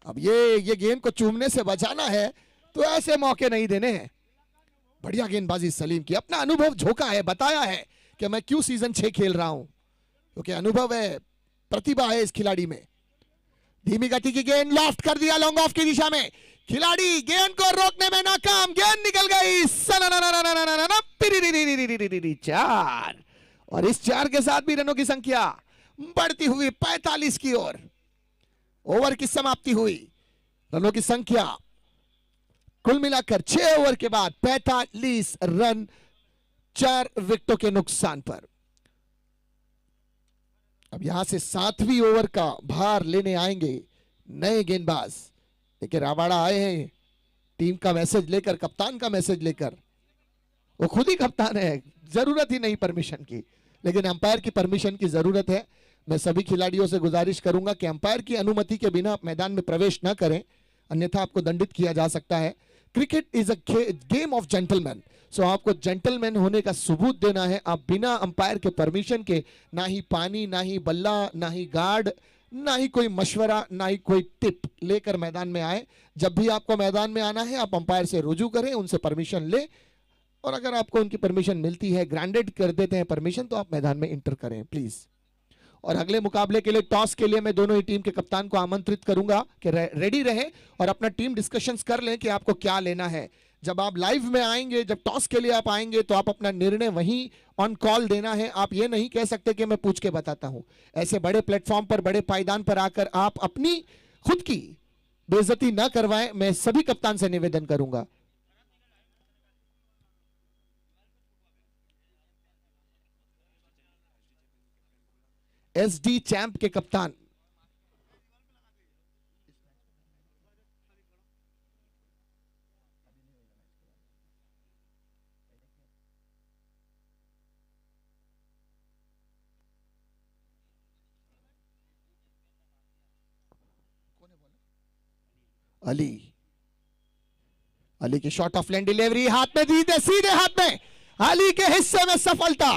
Speaker 1: अब ये गेंद को चूमने से बचाना है तो ऐसे मौके नहीं देने हैं। बढ़िया गेंदबाजी सलीम की, अपना अनुभव झोंका है, बताया है कि मैं क्यों सीजन 6 खेल रहा हूं, क्योंकि अनुभव है, प्रतिभा है इस खिलाड़ी में। धीमी गति की गेंद लॉफ्ट कर दिया लॉन्ग ऑफ की दिशा में, खिलाड़ी गेंद को रोकने में नाकाम, गेंद निकल गई। 4 और इस 4 के साथ भी रनों की संख्या बढ़ती हुई 45 की ओर। ओवर की समाप्ति हुई, रनों की संख्या कुल मिलाकर 6 ओवर के बाद 45 रन 4 विकेटों के नुकसान पर। अब यहां से 7वीं ओवर का भार लेने आएंगे नए गेंदबाज। देखिए राबाड़ा आए हैं टीम का मैसेज लेकर, कप्तान का मैसेज लेकर। वो खुद ही कप्तान है, जरूरत ही नहीं परमिशन की, लेकिन अंपायर की परमिशन की जरूरत है। मैं सभी खिलाड़ियों से गुजारिश करूंगा कि अंपायर की अनुमति के बिना आप मैदान में प्रवेश न करें, अन्यथा आपको दंडित किया जा सकता है। Cricket is a game of gentleman, so आपको जेंटलमैन होने का सबूत देना है। आप बिना अंपायर के परमिशन के ना ही पानी, ना ही बल्ला, ना ही गार्ड, ना ही कोई मशवरा, ना ही कोई टिप लेकर मैदान में आए। जब भी आपको मैदान में आना है आप अंपायर से रुजू करें, उनसे परमिशन ले, और अगर आपको उनकी परमिशन मिलती है, ग्रांटेड कर देते हैं परमिशन, तो आप मैदान में इंटर करें प्लीज। और अगले मुकाबले के लिए टॉस के लिए मैं दोनों ही टीम के कप्तान को आमंत्रित करूंगा कि रेडी रहे और अपना टीम डिस्कशंस कर लें कि आपको क्या लेना है। जब आप लाइव में आएंगे, जब टॉस के लिए आप आएंगे, तो आप अपना निर्णय वहीं ऑन कॉल देना है। आप ये नहीं कह सकते कि मैं पूछ के बताता हूं। ऐसे बड़े प्लेटफॉर्म पर, बड़े पायदान पर आकर आप अपनी खुद की बेइज्जती ना करवाएं, मैं सभी कप्तान से निवेदन करूंगा। एसडी चैंप के कप्तान अली। अली की शॉट ऑफ लेन डिलीवरी हाथ में दी थे, सीधे हाथ में, अली के हिस्से में सफलता।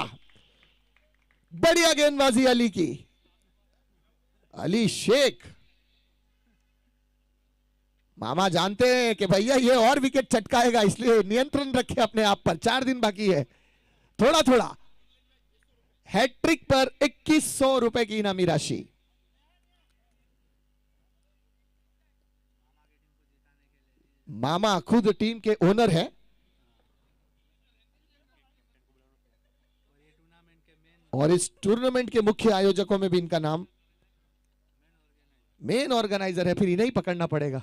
Speaker 1: बढ़िया गेंदबाजी अली की। अली शेख, मामा जानते हैं कि भैया ये और विकेट चटकाएगा, इसलिए नियंत्रण रखे अपने आप पर। 4 दिन बाकी है, थोड़ा थोड़ा। हैट्रिक पर 2100 रुपए की इनामी राशि। मामा खुद टीम के ओनर है और इस टूर्नामेंट के मुख्य आयोजकों में भी इनका नाम, मेन ऑर्गेनाइजर है, फिर इन्हें ही पकड़ना पड़ेगा।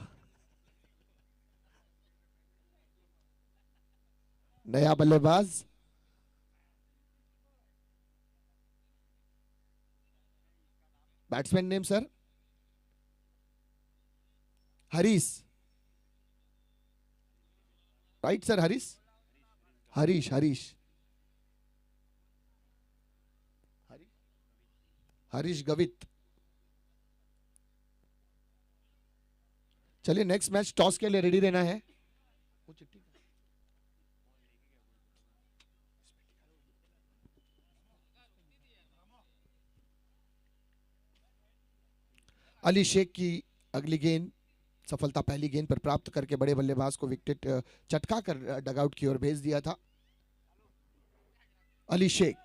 Speaker 1: नया बल्लेबाज batsman name sir Harish, right sir? Harish Harish Gavit. चलिए नेक्स्ट मैच टॉस के लिए रेडी रहना है। अली शेख की अगली गेंद सफलता पहली गेंद पर प्राप्त करके बड़े बल्लेबाज को विकेट चटका कर डगआउट की ओर भेज दिया था। अली शेख,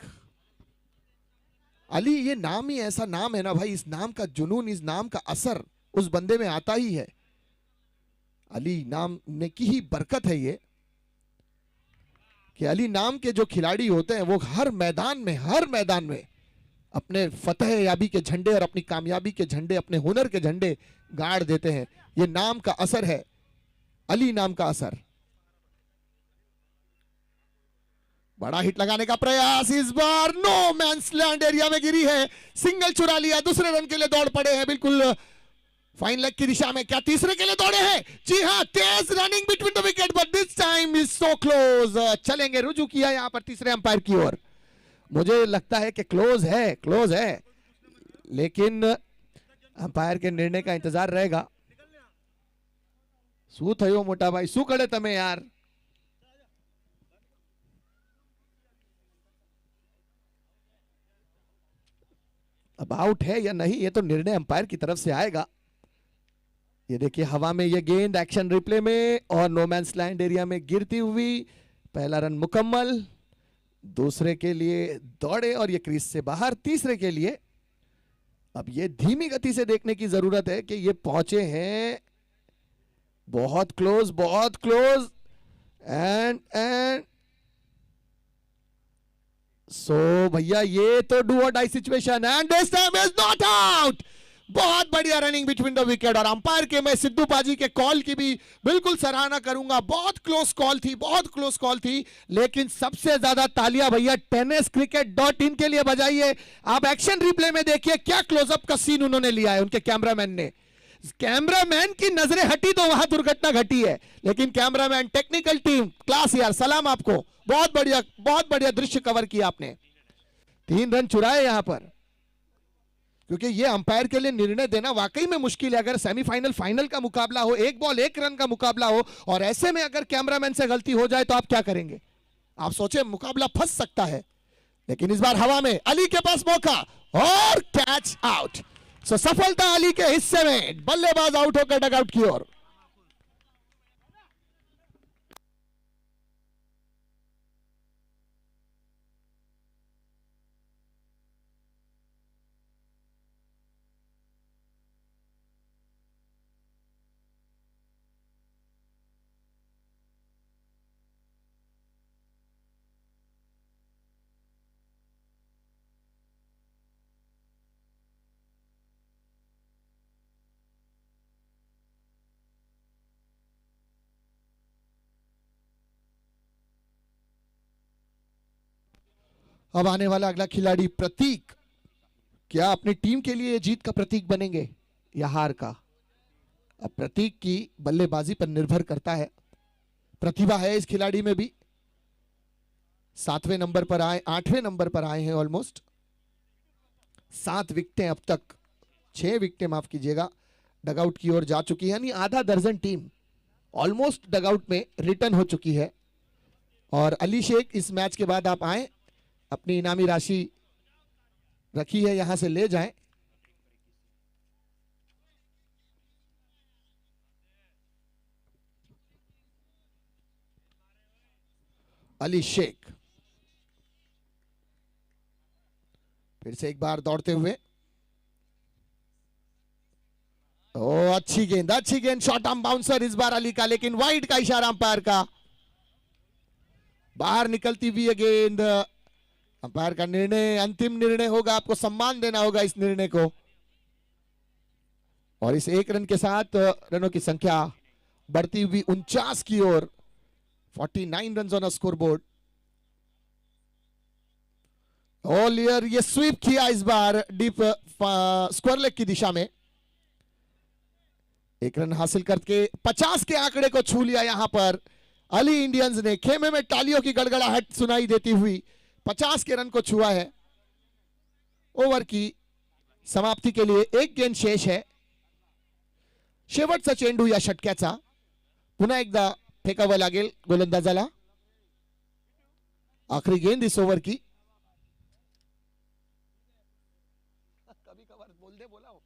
Speaker 1: अली ये नाम ही ऐसा नाम है ना भाई, इस नाम का जुनून, इस नाम का असर उस बंदे में आता ही है। अली नाम ने की ही बरकत है ये कि अली नाम के जो खिलाड़ी होते हैं वो हर मैदान में अपने फतह याबी के झंडे और अपनी कामयाबी के झंडे, अपने हुनर के झंडे गाड़ देते हैं। ये नाम का असर है, अली नाम का असर। बड़ा हिट लगाने का प्रयास, इस बार नो मैंस लैंड एरिया में गिरी है, सिंगल चुरा लिया, दूसरे रन के लिए दौड़ पड़े हैं बिल्कुल फाइन लेग की दिशा में। क्या तीसरे के लिए दौड़े हैं? जी हां, तेज running between the wicket, but this time is so close. चलेंगे, रुजू किया यहां पर तीसरे अंपायर की ओर। मुझे लगता है कि क्लोज है, लेकिन अंपायर के निर्णय का इंतजार रहेगा। શું થયો મોટા ભાઈ, શું કરે તમે યાર? अब आउट है या नहीं ये तो निर्णय अंपायर की तरफ से आएगा। ये देखिए हवा में ये गेंद एक्शन रिप्ले में और नोमैन्स लैंड एरिया में गिरती हुई, पहला रन मुकम्मल। दूसरे के लिए दौड़े और ये क्रीज से बाहर। तीसरे के लिए अब ये धीमी गति से देखने की जरूरत है कि ये पहुंचे हैं बहुत क्लोज, बहुत क्लोज। एंड सो भैया ये तो डू और die situation and this time is not out. बहुत बढ़िया रनिंग बिटवीन द विकेट। और अंपायर के मैं सिद्धू पाजी के कॉल की भी बिल्कुल सराहना करूंगा। बहुत क्लोज कॉल थी, बहुत क्लोज कॉल थी। लेकिन सबसे ज्यादा तालियां भैया tenniscricket.in के लिए बजाइए। आप एक्शन रिप्ले में देखिए क्या क्लोजअप का सीन उन्होंने लिया है उनके कैमरामैन ने। कैमरामैन की नजरें हटी तो वहां दुर्घटना घटी है, लेकिन कैमरामैन टेक्निकल टीम क्लास यार, सलाम आपको। बहुत बढ़िया दृश्य कवर किया आपने। 3 रन चुराए यहां पर, क्योंकि ये अंपायर के लिए निर्णय देना वाकई में मुश्किल है। अगर सेमीफाइनल फाइनल का मुकाबला हो, 1 बॉल 1 रन का मुकाबला हो, और ऐसे में अगर कैमरामैन से गलती हो जाए तो आप क्या करेंगे? आप सोचे मुकाबला फंस सकता है। लेकिन इस बार हवा में अली के पास मौका और कैच आउट। सो सफलता अली के हिस्से में, बल्लेबाज आउट होकर डगआउट की ओर। अब आने वाला अगला खिलाड़ी प्रतीक, क्या अपनी टीम के लिए जीत का प्रतीक बनेंगे या हार का? अब प्रतीक की बल्लेबाजी पर निर्भर करता है। प्रतिभा है इस खिलाड़ी में भी। 7वें नंबर पर आए, 8वें नंबर पर आए हैं ऑलमोस्ट। 7 विकेटें अब तक, 6 विकेटें माफ कीजिएगा, डगआउट की ओर जा चुकी है। यानी आधा दर्जन टीम ऑलमोस्ट डगआउट में रिटर्न हो चुकी है। और अली शेख इस मैच के बाद आप आए, अपनी इनामी राशि रखी है, यहां से ले जाएं। अली शेख फिर से एक बार दौड़ते हुए। ओ अच्छी गेंद, अच्छी गेंद, शॉर्ट आर्म बाउंसर इस बार अली का, लेकिन वाइड का इशारा अंपायर का। बाहर निकलती हुई ये गेंद। अंपायर का निर्णय अंतिम निर्णय होगा, आपको सम्मान देना होगा इस निर्णय को। और इस 1 रन के साथ रनों की संख्या बढ़ती हुई 49 की ओर। 49 रन ऑन स्कोर बोर्ड। ओलियर ये स्वीप किया इस बार डीप स्क्वायर लेग की दिशा में। 1 रन हासिल करके 50 के आंकड़े को छू लिया यहां पर अली इंडियंस ने। खेमे में तालियों की गड़गड़ाहट सुनाई देती हुई 50 के रन को छुआ है। ओव्हर की समाप्ती के लिए 1 गेंद शेष है। शेवटचा चेंडू या षटक्याचा पुन्हा एकदा फेकावं लागेल गोलंदाजाला। आखरी गेंद इस ओव्हर की। कभी कभार बोल दे, बोला हो।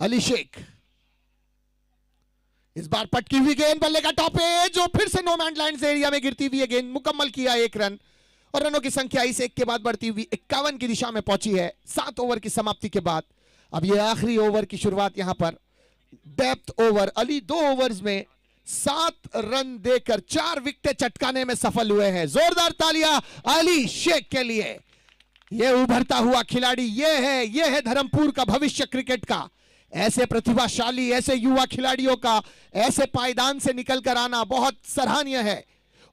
Speaker 1: अली शेख इस बार पटकी हुई गेंद, बल्ले का टॉप है जो फिर से नो मैन लैंड एरिया में गिरती हुई गेंद मुकम्मल किया 1 रन। और रनों की संख्या इस 1 के बाद बढ़ती हुई 51 की दिशा में पहुंची है 7 ओवर की समाप्ति के बाद। अब ये आखिरी ओवर की शुरुआत यहां पर डेप्थ ओवर। अली 2 ओवर्स में 7 रन देकर 4 विकेटें चटकाने में सफल हुए हैं। जोरदार तालियां अली शेख के लिए। यह उभरता हुआ खिलाड़ी ये है धर्मपुर का भविष्य क्रिकेट का। ऐसे प्रतिभाशाली, ऐसे युवा खिलाड़ियों का ऐसे पायदान से निकलकर आना बहुत सराहनीय है।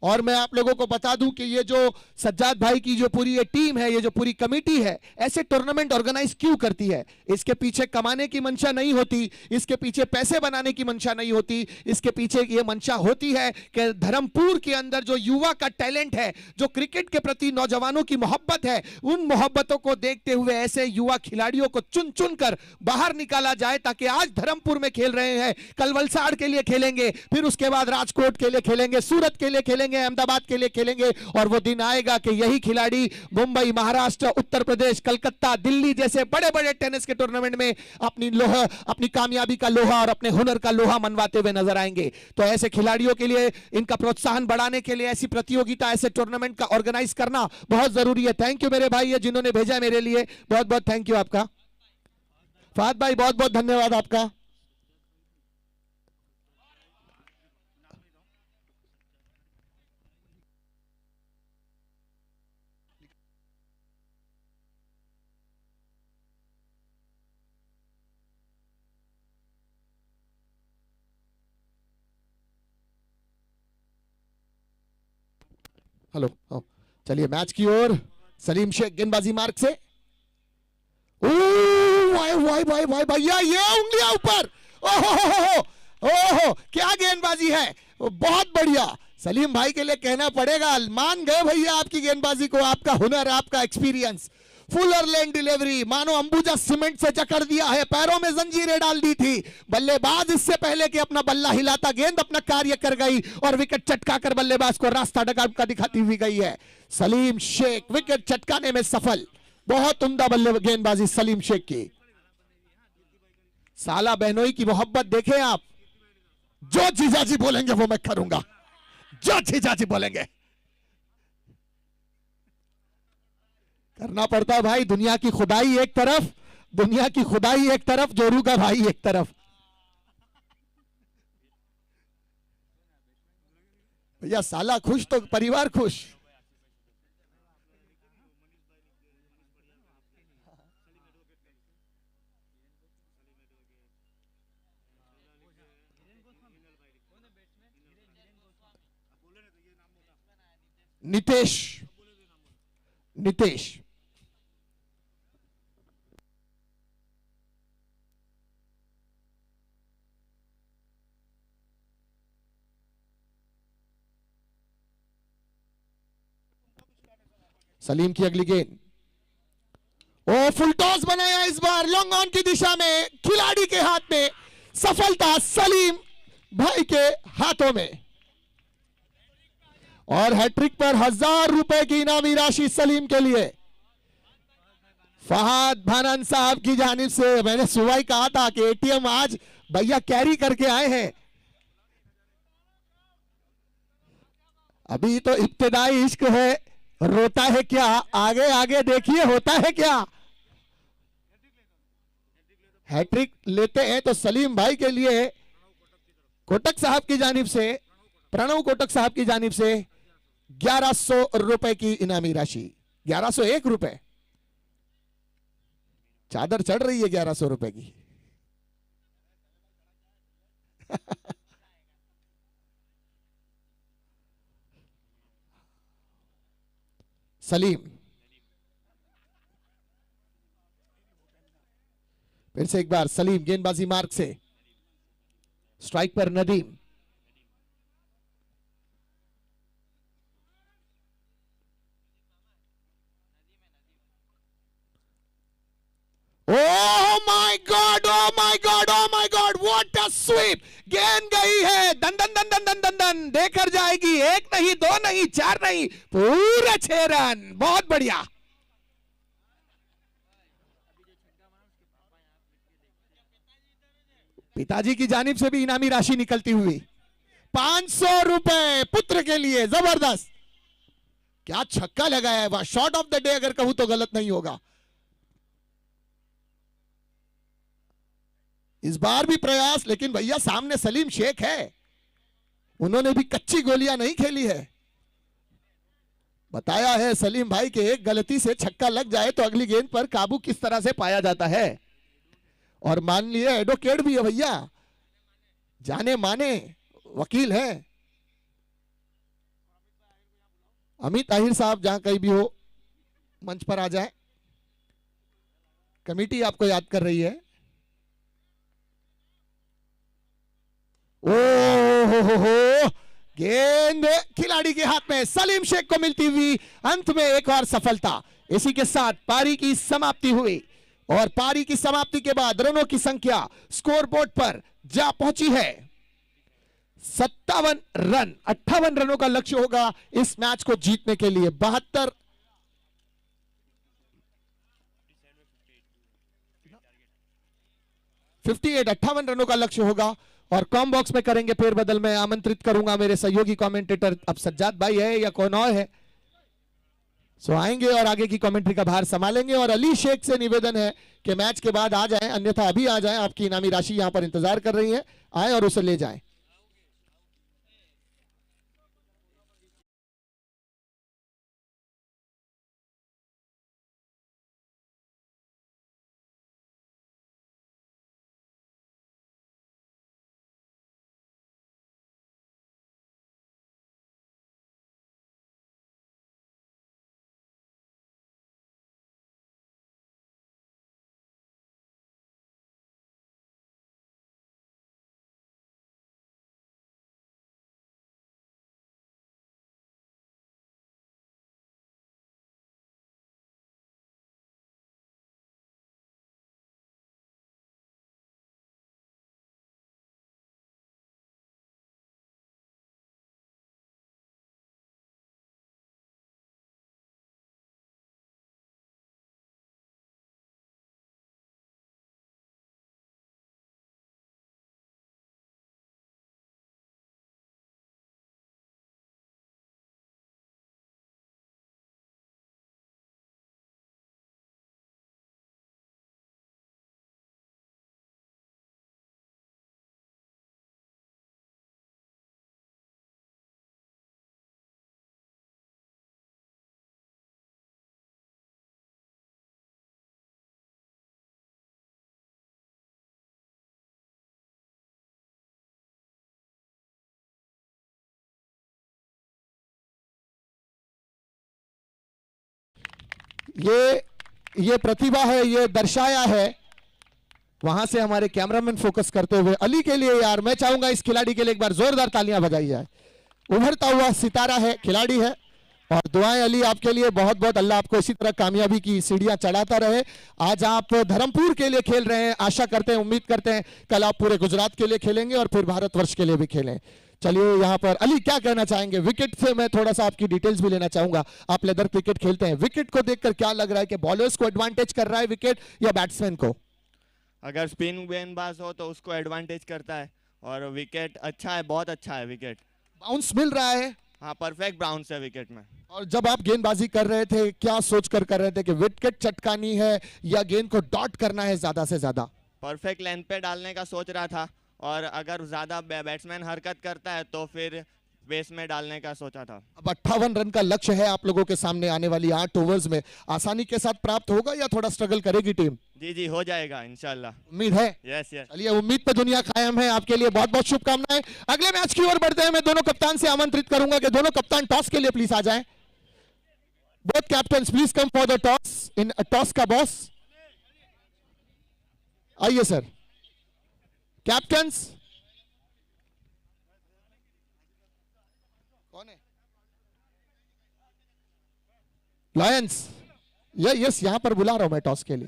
Speaker 1: और मैं आप लोगों को बता दूं कि ये जो सज्जाद भाई की जो पूरी ये टीम है, ये जो पूरी कमेटी है, ऐसे टूर्नामेंट ऑर्गेनाइज क्यों करती है? इसके पीछे कमाने की मंशा नहीं होती, इसके पीछे पैसे बनाने की मंशा नहीं होती, इसके पीछे ये मंशा होती है कि धर्मपुर के अंदर जो युवा का टैलेंट है, जो क्रिकेट के प्रति नौजवानों की मोहब्बत है, उन मोहब्बतों को देखते हुए ऐसे युवा खिलाड़ियों को चुन चुन कर बाहर निकाला जाए, ताकि आज धर्मपुर में खेल रहे हैं, कल वलसाड़ के लिए खेलेंगे, फिर उसके बाद राजकोट के लिए खेलेंगे, सूरत के लिए खेलेंगे, अहमदाबाद के लिए खेलेंगे, और वो दिन आएगा कि यही खिलाड़ी मुंबई, महाराष्ट्र, उत्तर प्रदेश, कलकत्ता, दिल्ली जैसे बड़े बड़े टेनिस के टूर्नामेंट में अपनी कामयाबी का लोहा और अपने हुनर का लोहा मनवाते हुए नजर आएंगे। तो ऐसे खिलाड़ियों के लिए इनका प्रोत्साहन बढ़ाने के लिए ऐसी प्रतियोगिता, ऐसे टूर्नामेंट का ऑर्गेनाइज करना बहुत जरूरी है। थैंक यू मेरे भाई जिन्होंने भेजा मेरे लिए, बहुत बहुत थैंक यू आपका। फहद भाई बहुत बहुत धन्यवाद आपका। हेलो, चलिए मैच की ओर। सलीम शेख गेंदबाजी मार्ग से, वाई वाई वाई वाई भैया, ये उंगलियां ऊपर, ओहो ओहो, क्या गेंदबाजी है, बहुत बढ़िया। सलीम भाई के लिए कहना पड़ेगा, मान गए भैया आपकी गेंदबाजी को, आपका हुनर, आपका एक्सपीरियंस। फुलर लेन डिलीवरी, मानो अंबुजा सीमेंट से जकड़ दिया है, पैरों में जंजीरें डाल दी थी। बल्लेबाज इससे पहले कि अपना बल्ला हिलाता, गेंद अपना कार्य कर गई और विकेट चटकाकर बल्लेबाज को रास्ता का दिखाती हुई गई है। सलीम शेख विकेट चटकाने में सफल। बहुत उम्दा बल्ले गेंदबाजी सलीम शेख की। साला बहनोई की मोहब्बत देखें आप, जो जीजाजी बोलेंगे वो मैं करूंगा, जो जीजाजी बोलेंगे करना पड़ता है भाई। दुनिया की खुदाई एक तरफ, दुनिया की खुदाई एक तरफ, जोरू का भाई एक तरफ। भैया साला खुश तो परिवार खुश। नितेश, नितेश सलीम की अगली गेंद, ओ फुल टॉस बनाया इस बार लॉन्ग ऑन की दिशा में, खिलाड़ी के हाथ में, सफलता सलीम भाई के हाथों में, और हैट्रिक पर 1000 रुपए की इनामी राशि सलीम के लिए। फहद भानन साहब की जानिब से, मैंने सुबह ही कहा था कि एटीएम आज भैया कैरी करके आए हैं। अभी तो इब्तिदाई इश्क है, रोता है क्या, आगे आगे देखिए होता है क्या। हैट्रिक लेते हैं तो सलीम भाई के लिए कोटक साहब की जानिब से, प्रणव कोटक साहब की जानिब से 1100 रुपए की इनामी राशि। 1101 रुपए, चादर चढ़ रही है 1100 रुपए की। सलीम फिर से एक बार, सलीम गेंदबाजी मार्ग से, स्ट्राइक पर Nadeem, oh my god, oh my god, oh my god, what a sweep. गेंद गई है दन दन दन दन दन दन दन, देकर जाएगी, एक नहीं, दो नहीं, चार नहीं, पूरे 6 रन। बहुत बढ़िया। पिताजी की जानिब से भी इनामी राशि निकलती हुई 500 रुपए पुत्र के लिए। जबरदस्त, क्या छक्का लगाया है, वह शॉट ऑफ द डे अगर कहूं तो गलत नहीं होगा। इस बार भी प्रयास, लेकिन भैया सामने सलीम शेख है, उन्होंने भी कच्ची गोलियां नहीं खेली है। बताया है सलीम भाई के एक गलती से छक्का लग जाए तो अगली गेंद पर काबू किस तरह से पाया जाता है। और मान लिए एडवोकेट भी है भैया, जाने माने वकील है। अमित ताहिर साहब जहां कहीं भी हो मंच पर आ जाए, कमेटी आपको याद कर रही है। ओ गेंद खिलाड़ी के हाथ में, सलीम शेख को मिलती हुई अंत में एक और सफलता। इसी के साथ पारी की समाप्ति हुई और पारी की समाप्ति के बाद रनों की संख्या स्कोरबोर्ड पर जा पहुंची है 57 रन। 58 रनों का लक्ष्य होगा इस मैच को जीतने के लिए। 58 58 रनों का लक्ष्य होगा और कॉम बॉक्स में करेंगे फेरबदल में। आमंत्रित करूंगा मेरे सहयोगी कमेंटेटर, अब सज्जाद भाई है या कौन और है, सो आएंगे और आगे की कमेंट्री का भार संभालेंगे। और अली शेख से निवेदन है कि मैच के बाद आ जाएं, अन्यथा अभी आ जाएं, आपकी इनामी राशि यहां पर इंतजार कर रही है, आए और उसे ले जाएं। ये प्रतिभा है, ये दर्शाया है। वहां से हमारे कैमरामैन फोकस करते हुए अली के लिए, यार मैं चाहूंगा इस खिलाड़ी के लिए एक बार जोरदार तालियां बजाई जाए। उभरता हुआ सितारा है, खिलाड़ी है, और दुआएं अली आपके लिए बहुत बहुत। अल्लाह आपको इसी तरह कामयाबी की सीढ़ियां चढ़ाता रहे। आज आप धर्मपुर के लिए खेल रहे हैं, आशा करते हैं, उम्मीद करते हैं कल आप पूरे गुजरात के लिए खेलेंगे और फिर भारतवर्ष के लिए भी खेलें। चलिए यहाँ पर अली क्या कहना चाहेंगे? विकेट से मैं थोड़ा सा आपकी डिटेल्स भी लेना चाहूंगा। आप लेदर क्रिकेट खेलते हैं, विकेट को देखकर क्या लग रहा है कि बॉलर्स को एडवांटेज कर रहा है विकेट या बैट्समैन को?
Speaker 2: अगर स्पिन गेंदबाज हो तो उसको एडवांटेज करता है, और विकेट अच्छा है, बहुत अच्छा है विकेट।
Speaker 1: बाउंस मिल रहा है?
Speaker 2: हाँ, परफेक्ट बाउंस है विकेट में।
Speaker 1: और जब आप गेंदबाजी कर रहे थे क्या सोच कर रहे थे कि विकेट चटकानी है या गेंद को डॉट करना है ज्यादा से ज्यादा?
Speaker 2: परफेक्ट लेंथ पे डालने का सोच रहा था, और अगर ज्यादा बैट्समैन हरकत करता है तो फिर बेस में डालने का सोचा था।
Speaker 1: अब 58 रन का लक्ष्य है आप लोगों के सामने आने वाली 8 ओवर्स में, आसानी के साथ प्राप्त होगा या थोड़ा स्ट्रगल करेगी टीम?
Speaker 2: जी जी, हो जाएगा इंशाल्लाह।
Speaker 1: उम्मीद है?
Speaker 2: Yes yes.
Speaker 1: चलिए, उम्मीद पे दुनिया कायम है। आपके लिए बहुत बहुत शुभकामनाएं। अगले मैच की ओर बढ़ते हैं। मैं दोनों कप्तान से आमंत्रित करूंगा कि दोनों कप्तान टॉस के लिए प्लीज आ जाएं। Both captain please come for the toss. In toss का बॉस आइए सर। कैप्टन्स कौन है? लायंस। यस, यहां पर बुला रहा हूं मैं टॉस के लिए।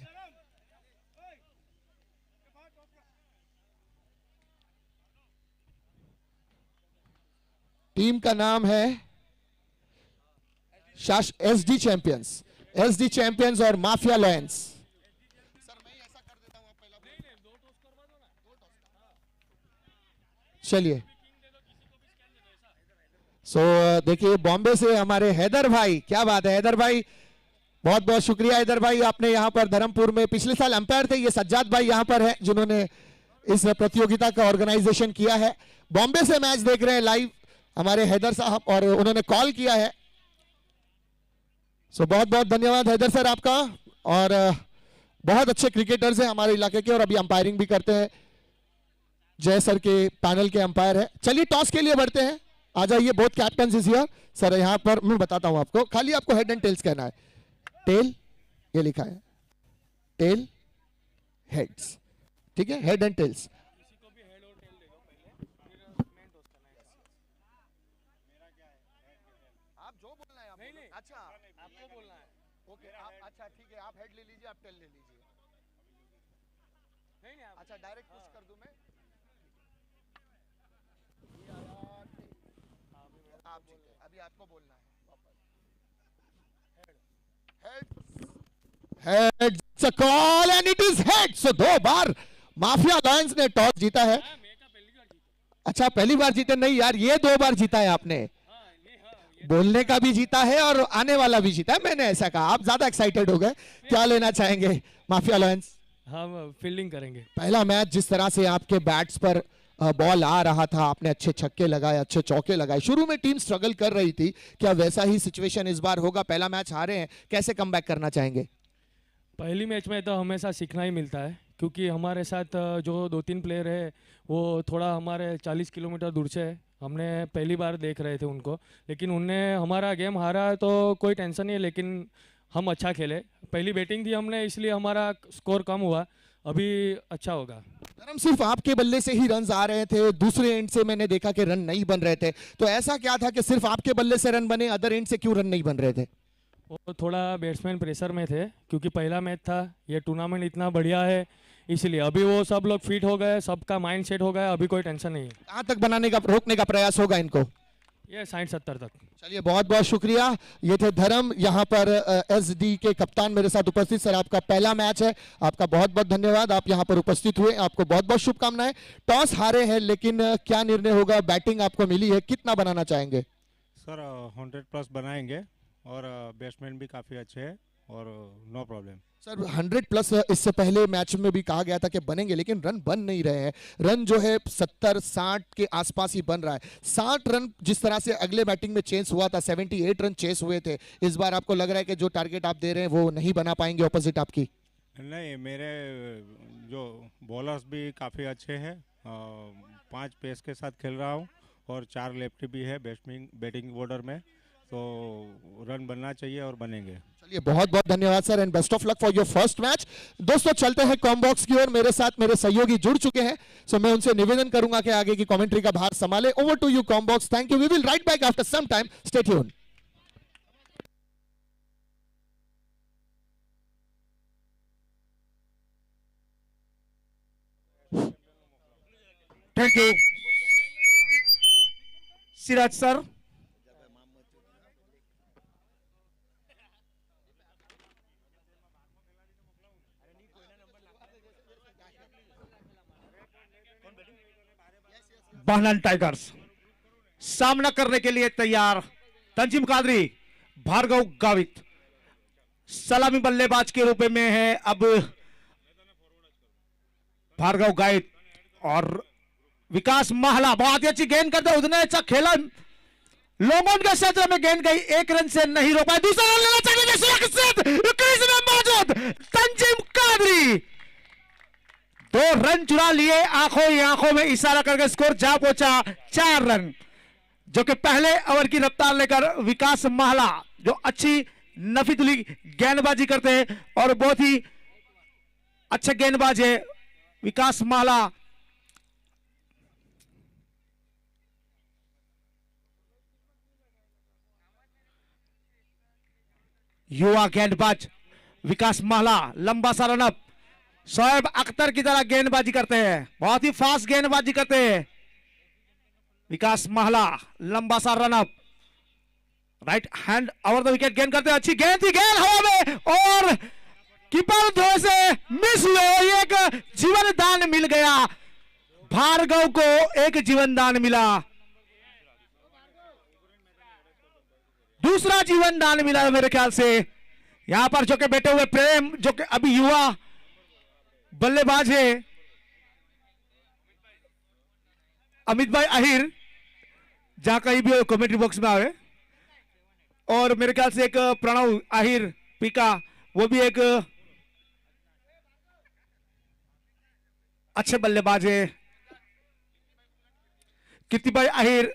Speaker 1: टीम का नाम है एसडी चैंपियंस, एसडी चैंपियंस और माफिया लायंस। सर मैं ऐसा कर देता हूं, आप पहला चलिए। देखिए बॉम्बे से हमारे हैदर भाई, क्या बात है हैदर भाई, बहुत बहुत शुक्रिया हैदर भाई। आपने यहाँ पर धर्मपुर में पिछले साल अंपायर थे। ये सज्जाद भाई यहाँ पर है जिन्होंने इस प्रतियोगिता का ऑर्गेनाइजेशन किया है। बॉम्बे से मैच देख रहे हैं लाइव हमारे हैदर साहब, और उन्होंने कॉल किया है। बहुत बहुत धन्यवाद हैदर सर आपका। और बहुत अच्छे क्रिकेटर्स हैं हमारे इलाके के, और अभी अंपायरिंग भी करते हैं। जय सर के पैनल के अंपायर है। चलिए टॉस के लिए बढ़ते हैं। आ जाइए, both captain is here sir. यहाँ पर मैं बताता हूं आपको, खाली आपको हेड एंड टेल्स कहना है। टेल, ये लिखा है टेल, हेड्स, ठीक है, हेड एंड टेल्स। आप जो बोलना है आप नहीं, अच्छा आपको बोलना है, ओके आप, अच्छा ठीक है, आप हेड ले लीजिए, आप टेल ले लीजिए। नहीं अच्छा डायरेक्ट पुश कर दूं मैं, आप ठीक है, अभी आपको बोलना है head, head call and it is head. So 2 bar mafia Lions ने टॉस जीता है। अच्छा पहली बार जीते नहीं यार, ये 2 बार जीता है आपने, बोलने का भी जीता है और आने वाला भी जीता है। मैंने ऐसा कहा, आप ज्यादा एक्साइटेड हो गए, क्या लेना चाहेंगे माफिया लायंस?
Speaker 3: हम फील्डिंग करेंगे।
Speaker 1: पहला मैच जिस तरह से आपके बैट्स पर बॉल आ रहा था, आपने अच्छे छक्के लगाए, अच्छे चौके लगाए, शुरू में टीम स्ट्रगल कर रही थी, क्या वैसा ही सिचुएशन इस बार होगा? पहला मैच हारे हैं, कैसे कमबैक करना चाहेंगे?
Speaker 3: पहली मैच में तो हमेशा सीखना ही मिलता है, क्योंकि हमारे साथ जो 2-3 प्लेयर है वो थोड़ा हमारे 40 किलोमीटर दूर से है। हमने पहली बार देख रहे थे उनको, लेकिन उनने हमारा गेम हारा है तो कोई टेंशन नहीं है, लेकिन हम अच्छा खेले। पहली बैटिंग थी हमने, इसलिए हमारा स्कोर कम हुआ, अभी अच्छा होगा।
Speaker 1: धर्म, सिर्फ आपके बल्ले से ही रन आ रहे थे, दूसरे एंड से मैंने देखा कि रन नहीं बन रहे थे, तो ऐसा क्या था कि सिर्फ आपके बल्ले से रन बने, अदर एंड से क्यों रन नहीं बन रहे थे?
Speaker 3: वो थोड़ा बैट्समैन प्रेशर में थे, क्योंकि पहला मैच था, ये टूर्नामेंट इतना बढ़िया है, इसलिए अभी वो सब लोग फिट हो गए, सबका माइंड सेट हो गया, अभी कोई टेंशन नहीं है।
Speaker 1: कहां तक बनाने का, रोकने का प्रयास होगा इनको?
Speaker 3: ये 60-70 तक।
Speaker 1: चलिए बहुत बहुत शुक्रिया। ये थे धर्म, यहाँ पर एसडी के कप्तान मेरे साथ उपस्थित। सर आपका पहला मैच है, आपका बहुत बहुत धन्यवाद, आप यहाँ पर उपस्थित हुए, आपको बहुत बहुत शुभकामनाएं। टॉस हारे हैं, लेकिन क्या निर्णय होगा? बैटिंग आपको मिली है, कितना बनाना चाहेंगे?
Speaker 4: सर 100+ बनाएंगे, और बैट्समैन भी काफ़ी अच्छे हैं, और नो प्रॉब्लम।
Speaker 1: सर 100+ इससे पहले मैच में भी कहा गया था कि बनेंगे, लेकिन रन बन नहीं रहे हैं। रन जो है 70-60 के आसपास ही बन रहा है। 60 रन जिस तरह से अगले बैटिंग में चेस हुआ था, 78 रन चेस हुए थे, इस बार आपको लग रहा है कि जो टारगेट आप दे रहे हैं वो नहीं बना पाएंगे ऑपोजिट आपकी?
Speaker 4: नहीं, मेरे जो बॉलर्स भी काफ़ी अच्छे हैं, 5 पेस के साथ खेल रहा हूँ, और 4 लेफ्टी भी है बैटिंग ऑर्डर में, तो रन बनना चाहिए और बनेंगे।
Speaker 1: चलिए बहुत बहुत धन्यवाद sir, and best of luck for your first match. दोस्तों चलते हैं कॉमबॉक्स की ओर, मेरे साथ मेरे सहयोगी जुड़ चुके हैं, सो मैं उनसे निवेदन करूंगा कि आगे की कमेंट्री का भार संभाले। Over to you comm box, thank you, we will right back after some time, stay tuned.
Speaker 5: Thank you Siraj sir. Bahnan tigers सामना करने के लिए तैयार, तंजीम कादरी, भार्गव गावित सलामी बल्लेबाज के रूप में है। अब भार्गव गावित और विकास महला बहुत ही अच्छी गेंद करते, उतने अच्छा खेला, लोगों के क्षेत्र में गेंद गई, 1 रन से नहीं रोक पाए। दूसरा रन लेना चाहिए, सुरक्षित क्रीज में मौजूद तंजीम कादरी 2 रन चुरा लिए, आंखों ही आंखों में इशारा करके स्कोर जा पहुंचा 4 रन, जो कि पहले ओवर की रफ्तार लेकर विकास महला जो अच्छी नफीतुली गेंदबाजी करते हैं और बहुत ही अच्छे गेंदबाज है विकास महला। युवा गेंदबाज विकास महला लंबा सा रनअप, शोएब अख्तर की तरह गेंदबाजी करते हैं, बहुत ही फास्ट गेंदबाजी करते हैं विकास महला। लंबा सा run up, right hand over the wicket गेंद करते हैं, अच्छी गेंद थी, गेंद हवा में और कीपर थोड़े से मिस हुए, एक जीवन दान मिल गया, भार्गव को एक जीवन दान मिला, दूसरा जीवन दान मिला मेरे ख्याल से। यहां पर जो कि बैठे हुए प्रेम, जो कि अभी युवा बल्लेबाज है, अमित भाई आहिर, जहां कहीं भी कमेंट्री बॉक्स में आवे, और मेरे ख्याल से एक प्रणव आहिर पीका, वो भी एक अच्छे बल्लेबाज है। कीर्ति भाई आहिर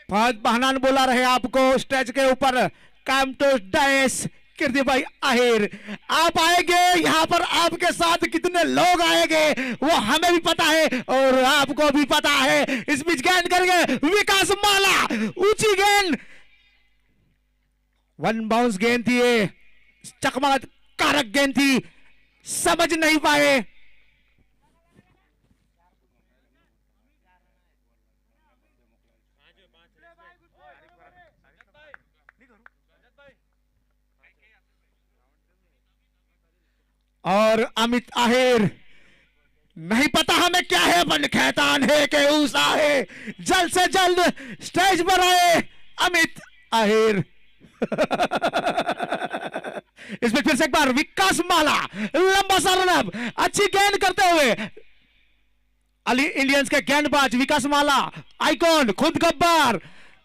Speaker 5: फहद बहनान बोला रहे आपको स्टेज के ऊपर कम टू डाइस कीर्ति भाई आहिर आप आएंगे यहाँ पर, आपके साथ कितने लोग आएंगे वो हमें भी पता है और आपको भी पता है। इस बीच गेंद करेंगे विकास माला, ऊंची गेंद, वन बाउंस गेंद थी ये, चकमक कारक गेंद थी, समझ नहीं पाए। और अमित आहिर, नहीं पता हमें क्या है, अपन खैतान है कि ऊषा है, जल्द से जल्द स्टेज पर आए अमित आहिर। इसमें फिर से एक बार विकास माला, लंबा सा रनअप, अच्छी गेंद करते हुए अली इंडियंस के गेंदबाज विकास माला आइकॉन, खुद गब्बार,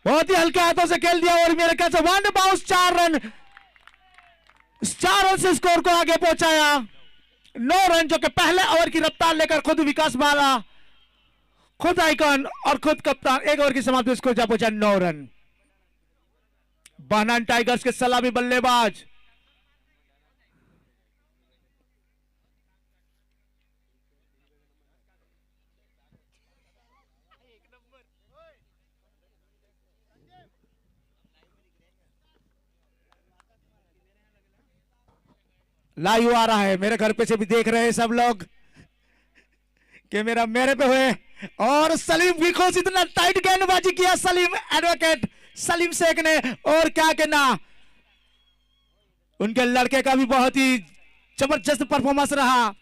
Speaker 5: बहुत ही हल्के हाथों से खेल दिया और मेरे ख्याल से वन बाउंस 4 रन से स्कोर को आगे पहुंचाया। 9 रन जो कि पहले ओवर की रफ्तार लेकर खुद विकास माला, खुद आइकॉन और खुद कप्तान, एक ओवर की समाप्ति स्कोर जा पहुंचा 9 रन। बानान टाइगर्स के सलामी बल्लेबाज लाइव आ रहा है, मेरे घर पे से भी देख रहे हैं सब लोग कि मेरे पे हुए। और सलीम भी खुश, इतना टाइट गेंदबाजी किया सलीम एडवोकेट सलीम शेख ने, और क्या कहना, उनके लड़के का भी बहुत ही जबरदस्त परफॉर्मेंस रहा।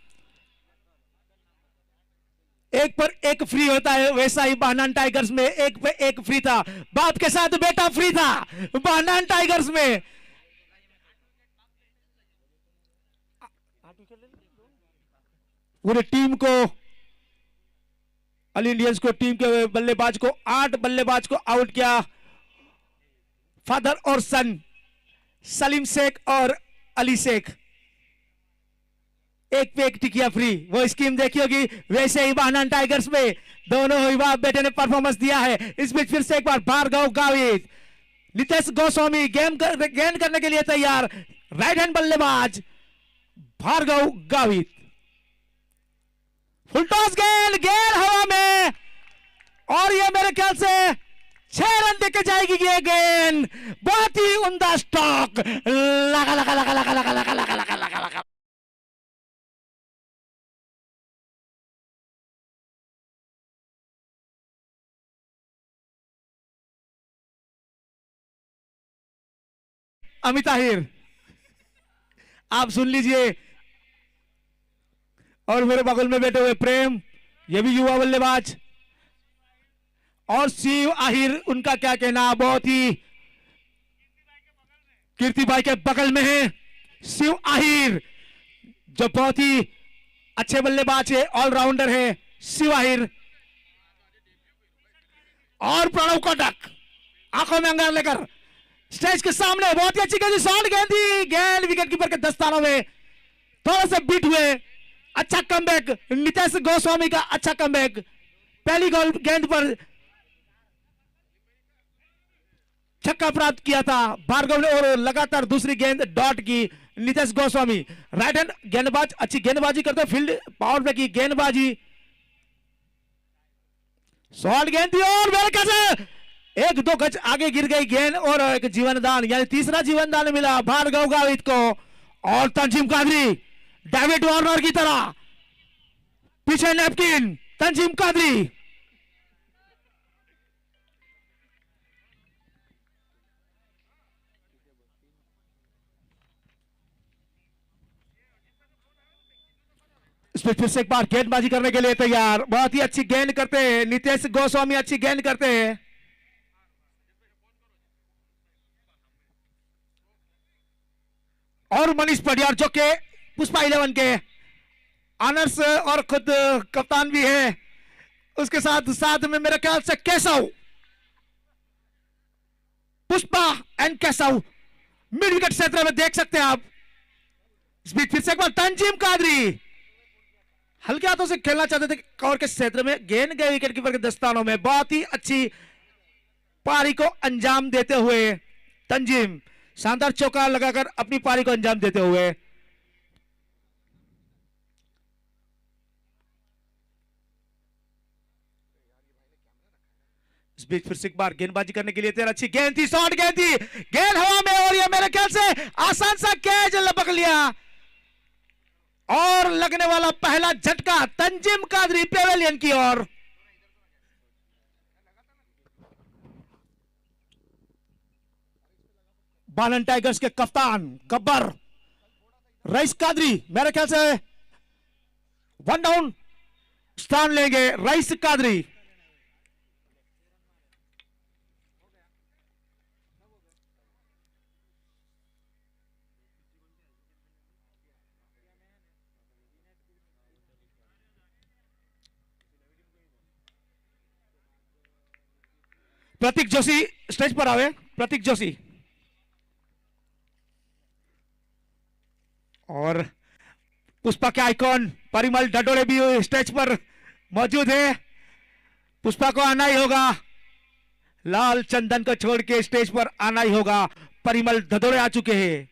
Speaker 5: एक पर एक फ्री होता है, वैसा ही बानान टाइगर्स में एक पे एक फ्री था, बाप के साथ बेटा फ्री था बानान टाइगर्स में। पूरी टीम को, अली इंडियंस को, टीम के बल्लेबाज को, 8 बल्लेबाज को आउट किया। फादर और सन सलीम शेख और अली शेख, एक पे एक टिकिया फ्री, वो स्कीम देखी होगी, वैसे ही बानान टाइगर्स में दोनों ही बाप बेटे ने परफॉर्मेंस दिया है। इस बीच फिर से एक बार भार्गव गावित, नितेश गोस्वामी गेंद करने के लिए तैयार, राइट हैंड बल्लेबाज भार्गव गावित, फुल टॉस गेंद हवा में, और ये मेरे ख्याल से 6 रन देके जाएगी ये गेंद। बहुत ही उम्दा स्टॉक, लगा लगा लगा लगा लगा लगा लगा लगा लगा लगा। अमित आहिर, आप सुन लीजिए, और मेरे बगल में बैठे हुए प्रेम, ये भी युवा बल्लेबाज, और शिव आहिर, उनका क्या कहना, बहुत ही कीर्ति भाई के बगल में है शिव आहिर, जो बहुत ही अच्छे बल्लेबाज है, ऑलराउंडर है शिव आहिर। और प्रणव कोटक आंखों में अंगार लेकर स्टेज के सामने, बहुत ही अच्छी गेंद, शॉट गेंद विकेट कीपर के दस्तानों में थोड़ा सा बीट हुए। अच्छा कमबैक नितेश गोस्वामी का, अच्छा कमबैक, पहली गेंद पर छक्का प्राप्त किया था भार्गव ने, और लगातार दूसरी गेंद डॉट की नितेश गोस्वामी। राइट हैंड गेंदबाज, अच्छी गेंदबाजी करते, फील्ड पावर पे की गेंदबाजी, शॉट गेंद थी, और मेरे कैसे 1-2 गज आगे गिर गई गेंद, और एक जीवनदान, यानी तीसरा जीवनदान मिला भार्गव गावित को। और तंजीम कादरी डेविड वार्नर की तरह पीछे नैपकिन, तंजीम कादरी, इसमें फिर से एक बार गेंदबाजी करने के लिए तैयार, बहुत ही अच्छी गेंद करते हैं नितेश गोस्वामी, अच्छी गेंद करते हैं। और मनीष पटियार जो के पुष्पा 11 के ऑनर्स और खुद कप्तान भी है, उसके साथ में मेरे ख्याल से Keshav, Pushpa and Keshav mid wicket क्षेत्र में देख सकते हैं आप। इस बीच फिर से एक बार तंजीम कादरी हल्के हाथों से खेलना चाहते थे कवर के क्षेत्र में, गेंद गए विकेट कीपर के दस्तानों में। बहुत ही अच्छी पारी को अंजाम देते हुए तंजीम शानदार चौका लगाकर अपनी पारी को अंजाम देते हुए इस बीच फिर से एक बार गेंदबाजी करने के लिए तैयार। अच्छी गेंद थी, शॉट गेंद थी, गेंद हवा में और ये मेरे ख्याल से आसान सा कैच लपक लिया और लगने वाला पहला झटका तंजीम कादरी पेवेलियन की ओर। बालन टाइगर्स के कप्तान गब्बर रईस कादरी मेरे ख्याल से 1 डाउन स्थान लेंगे। रईस कादरी प्रतीक जोशी स्टेज पर आवे। प्रतीक जोशी और पुष्पा के आइकॉन परिमल डडोरे भी स्टेज पर मौजूद है। पुष्पा को आना ही होगा, लाल चंदन को छोड़ के स्टेज पर आना ही होगा। परिमल डडोरे आ चुके हैं।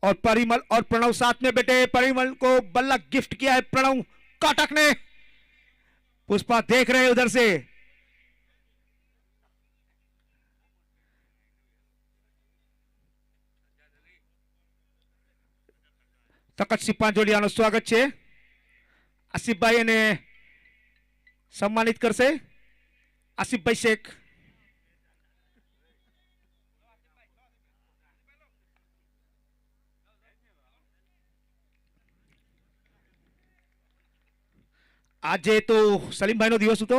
Speaker 5: और परिमल और प्रणव साथ में बैठे। परिमल को बल्ला गिफ्ट किया है प्रणव काटक ने। पुष्पा देख रहे हैं उधर से। તકતસિંહ પાંજોડિયાનો સ્વાગત છે। આસિફભાઈ એને સન્માનિત કરશે। આસિફભાઈ શેખ આજે તો સલીમભાઈ નો દિવસ હતો।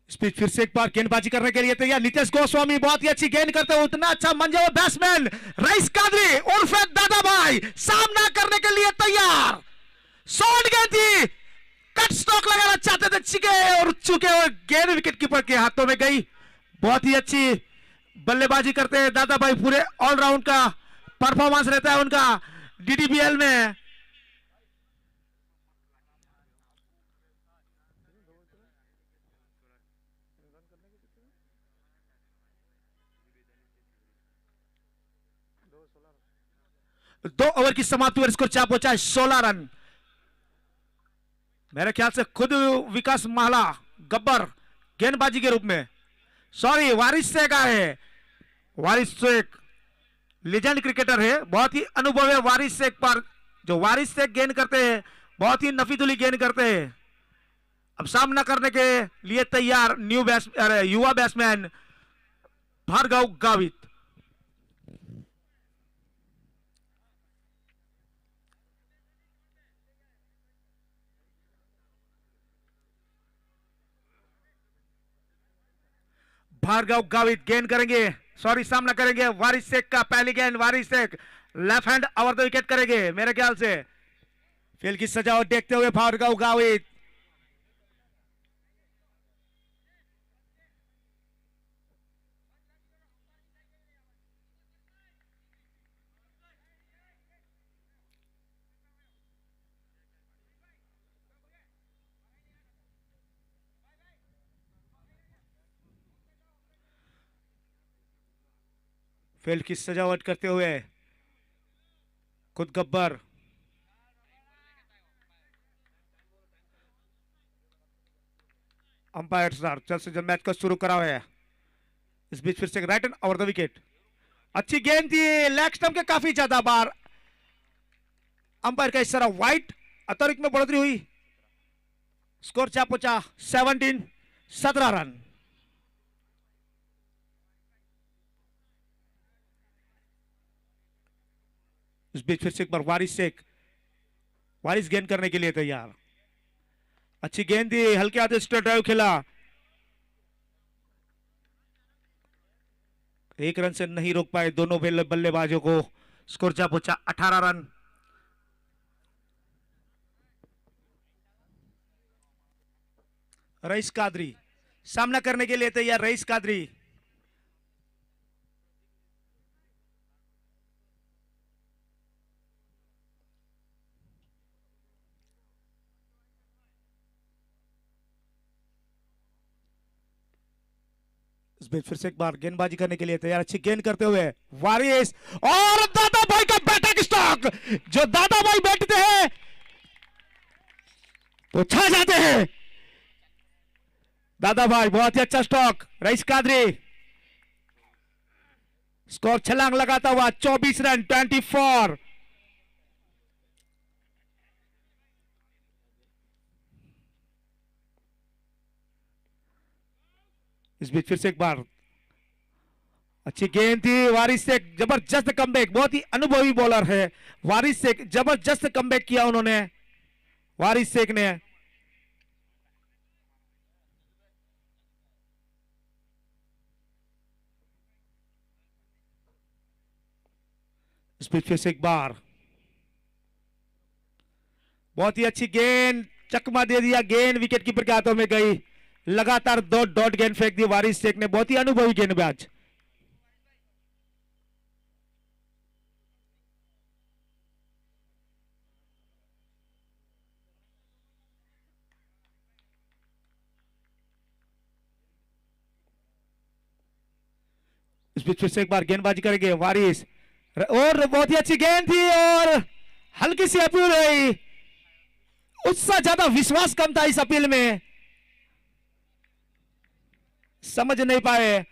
Speaker 5: स्पीड फिर से एक बार गेंदबाजी करने के लिए तैयार। नितेश गोस्वामी बहुत ही अच्छी गेंद करते हुए उतना अच्छा मंजे हुए बैट्समैन रईस कादरी उर्फ दादा भाई सामना करने के लिए तैयार। शॉट गेंद थी, कट स्ट्रोक लगाना चाहते थे, चिके और चुके और गेंद विकेट कीपर के हाथों में गई। बहुत ही अच्छी बल्लेबाजी करते हैं दादा भाई। पूरे ऑलराउंड का परफॉर्मेंस रहता है उनका डीडीबीएल में। दो ओवर की समाप्ति पर स्कोर चार पहुंचा है 16 रन। मेरे ख्याल से खुद विकास महला गब्बर गेंदबाजी के रूप में, सॉरी वारिस शेख आए। वारिस शेख लीजेंड क्रिकेटर है, बहुत ही अनुभव है वारिस शेख पर। जो वारिस शेख गेंद करते हैं बहुत ही नफीदुली गेंद करते हैं। अब सामना करने के लिए तैयार युवा बैट्समैन भार्गव गावित। भार्गव गावित गेंद करेंगे, सॉरी सामना करेंगे वारिस शेख का। पहली गेंद Waris Sheikh left hand over the wicket करेंगे मेरे ख्याल से। फील्ड की सजावट देखते हुए भार्गव गावित। फील्ड की सजावट करते हुए खुद गब्बर। अंपायर सर जल्द से जल्द मैच को शुरू करा हुआ है। इस बीच फिर से right hand over the wicket. अच्छी गेंद थी, लेग स्टंप के काफी ज्यादा बार। अंपायर का इशारा वाइट, अतिरिक्त में बढ़ोतरी हुई। स्कोर क्या पहुंचा 17 रन। इस बीच फिर से एक बार वारिस शेख, वारिस गेंद करने के लिए तैयार। अच्छी गेंद दी, हल्के हाथ स्ट्रेट ड्राइव खेला। एक रन से नहीं रोक पाए दोनों बल्लेबाजों को। स्कोर जा पहुंचा 18 रन। रईस कादरी सामना करने के लिए तैयार। रईस कादरी इस बीच फिर से एक बार गेंदबाजी करने के लिए तैयार, अच्छी गेंद करते हुए वारिस, और दादा भाई का बैटिंग स्टॉक, जो दादा भाई बैठते हैं तो छा जाते हैं। दादा भाई बहुत ही अच्छा स्टॉक, रईस कादरी स्कोर छलांग लगाता हुआ 24 रन 24। इस बीच फिर से एक बार अच्छी गेंद थी, वारिस शेख जबरदस्त कमबैक, बहुत ही अनुभवी बॉलर है वारिस शेख, जबरदस्त कमबैक किया उन्होंने वारिस शेख ने। इस बीच फिर से एक बार बहुत ही अच्छी गेंद, चकमा दे दिया, गेंद विकेट कीपर के हाथों में गई, लगातार दो डॉट गेंद फेंक दी वारिस शेख ने, बहुत ही अनुभवी गेंदबाज। इस बीच फिर से एक बार गेंदबाजी करेंगे वारिस, और बहुत ही अच्छी गेंद थी और हल्की सी अपील हुई, उत्साह ज्यादा, विश्वास कम था इस अपील में, समझ नहीं पाए।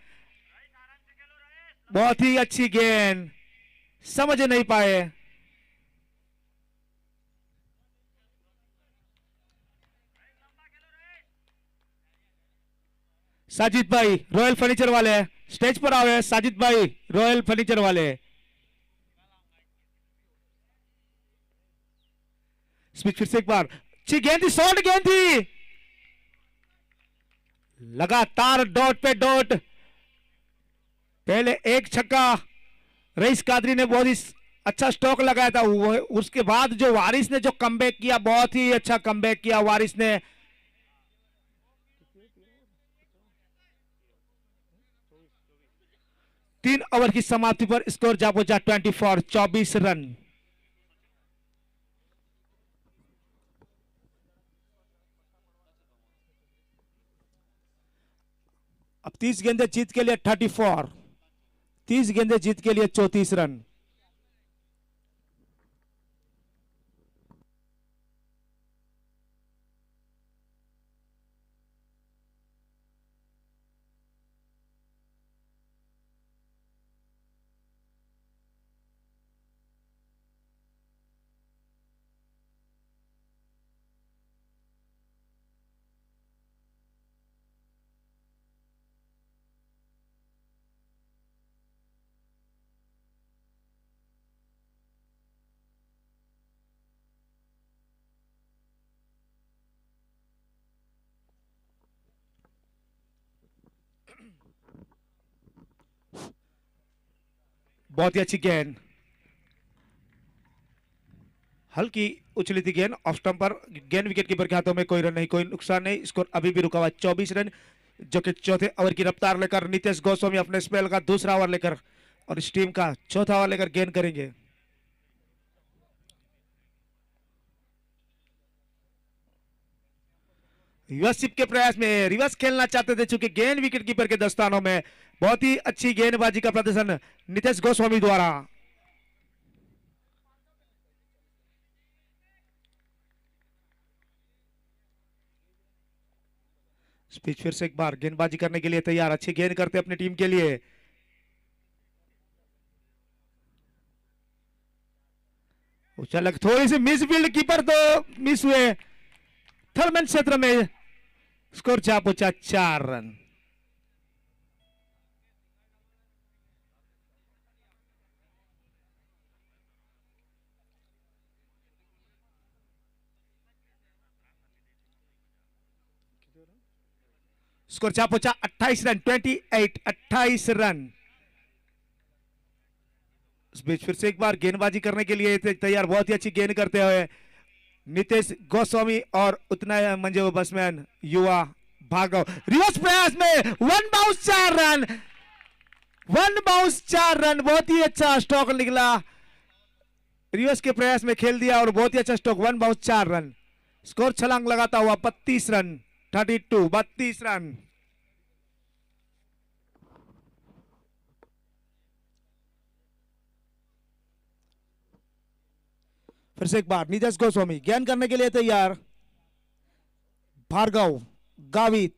Speaker 5: बहुत ही अच्छी गेंद, समझ नहीं पाए। साजिद भाई रॉयल फर्नीचर वाले स्टेज पर आवे, साजिद भाई रॉयल फर्नीचर वाले। स्पीच फिर से एक बार, अच्छी गेंद थी, शॉर्ट गेंद थी, लगातार डॉट पे डॉट, पहले एक छक्का रईस कादरी ने बहुत ही अच्छा स्ट्रोक लगाया था, उसके बाद जो वारिस ने जो कमबैक किया, बहुत ही अच्छा कमबैक किया वारिस ने। तीन ओवर की समाप्ति पर स्कोर जा पहुंचा 24 रन। अब 30 गेंदें जीत के लिए 34, 30 गेंदें जीत के लिए 34 रन। बहुत ही अच्छी गेंद, हल्की उछली थी गेंद ऑफ स्टंप पर, गेंद विकेट कीपर के हाथों में, कोई रन नहीं, कोई नुकसान नहीं, स्कोर अभी भी रुका हुआ 24 रन, जो कि चौथे ओवर की रफ्तार लेकर नितेश गोस्वामी अपने स्पेल का दूसरा ओवर लेकर और इस टीम का चौथा ओवर लेकर गेंद करेंगे। रिवर्सशिप के प्रयास में रिवर्स खेलना चाहते थे, चूंकि गेंद विकेट कीपर के दस्तानों में, बहुत ही अच्छी गेंदबाजी का प्रदर्शन नितेश गोस्वामी द्वारा। स्पीच फिर से एक बार गेंदबाजी करने के लिए तैयार, अच्छी गेंद करते अपनी टीम के लिए। उछल थोड़ी सी मिस फील्ड, कीपर तो मिस हुए, थर्मन क्षेत्र में स्कोर जा पहुंचा 4 रन। स्कोर जा पहुंचा 28 रन, 28 रन। इस बीच फिर से एक बार गेंदबाजी करने के लिए तैयार, बहुत ही अच्छी गेंद करते हुए नितेश गोस्वामी और उतना मंजे बैट्समैन युवा भार्गव। रिवर्स प्रयास में 1 बाउंस 4 रन, 1 बाउंस 4 रन, बहुत ही अच्छा स्ट्रोक निकला, रिवर्स के प्रयास में खेल दिया और बहुत ही अच्छा स्ट्रोक, 1 बाउंस 4 रन। स्कोर छलांग लगाता हुआ 32 रन, 32 रन। फिर से एक बार नीतेश गोस्वामी गेंद करने के लिए तैयार। भार्गव गावित,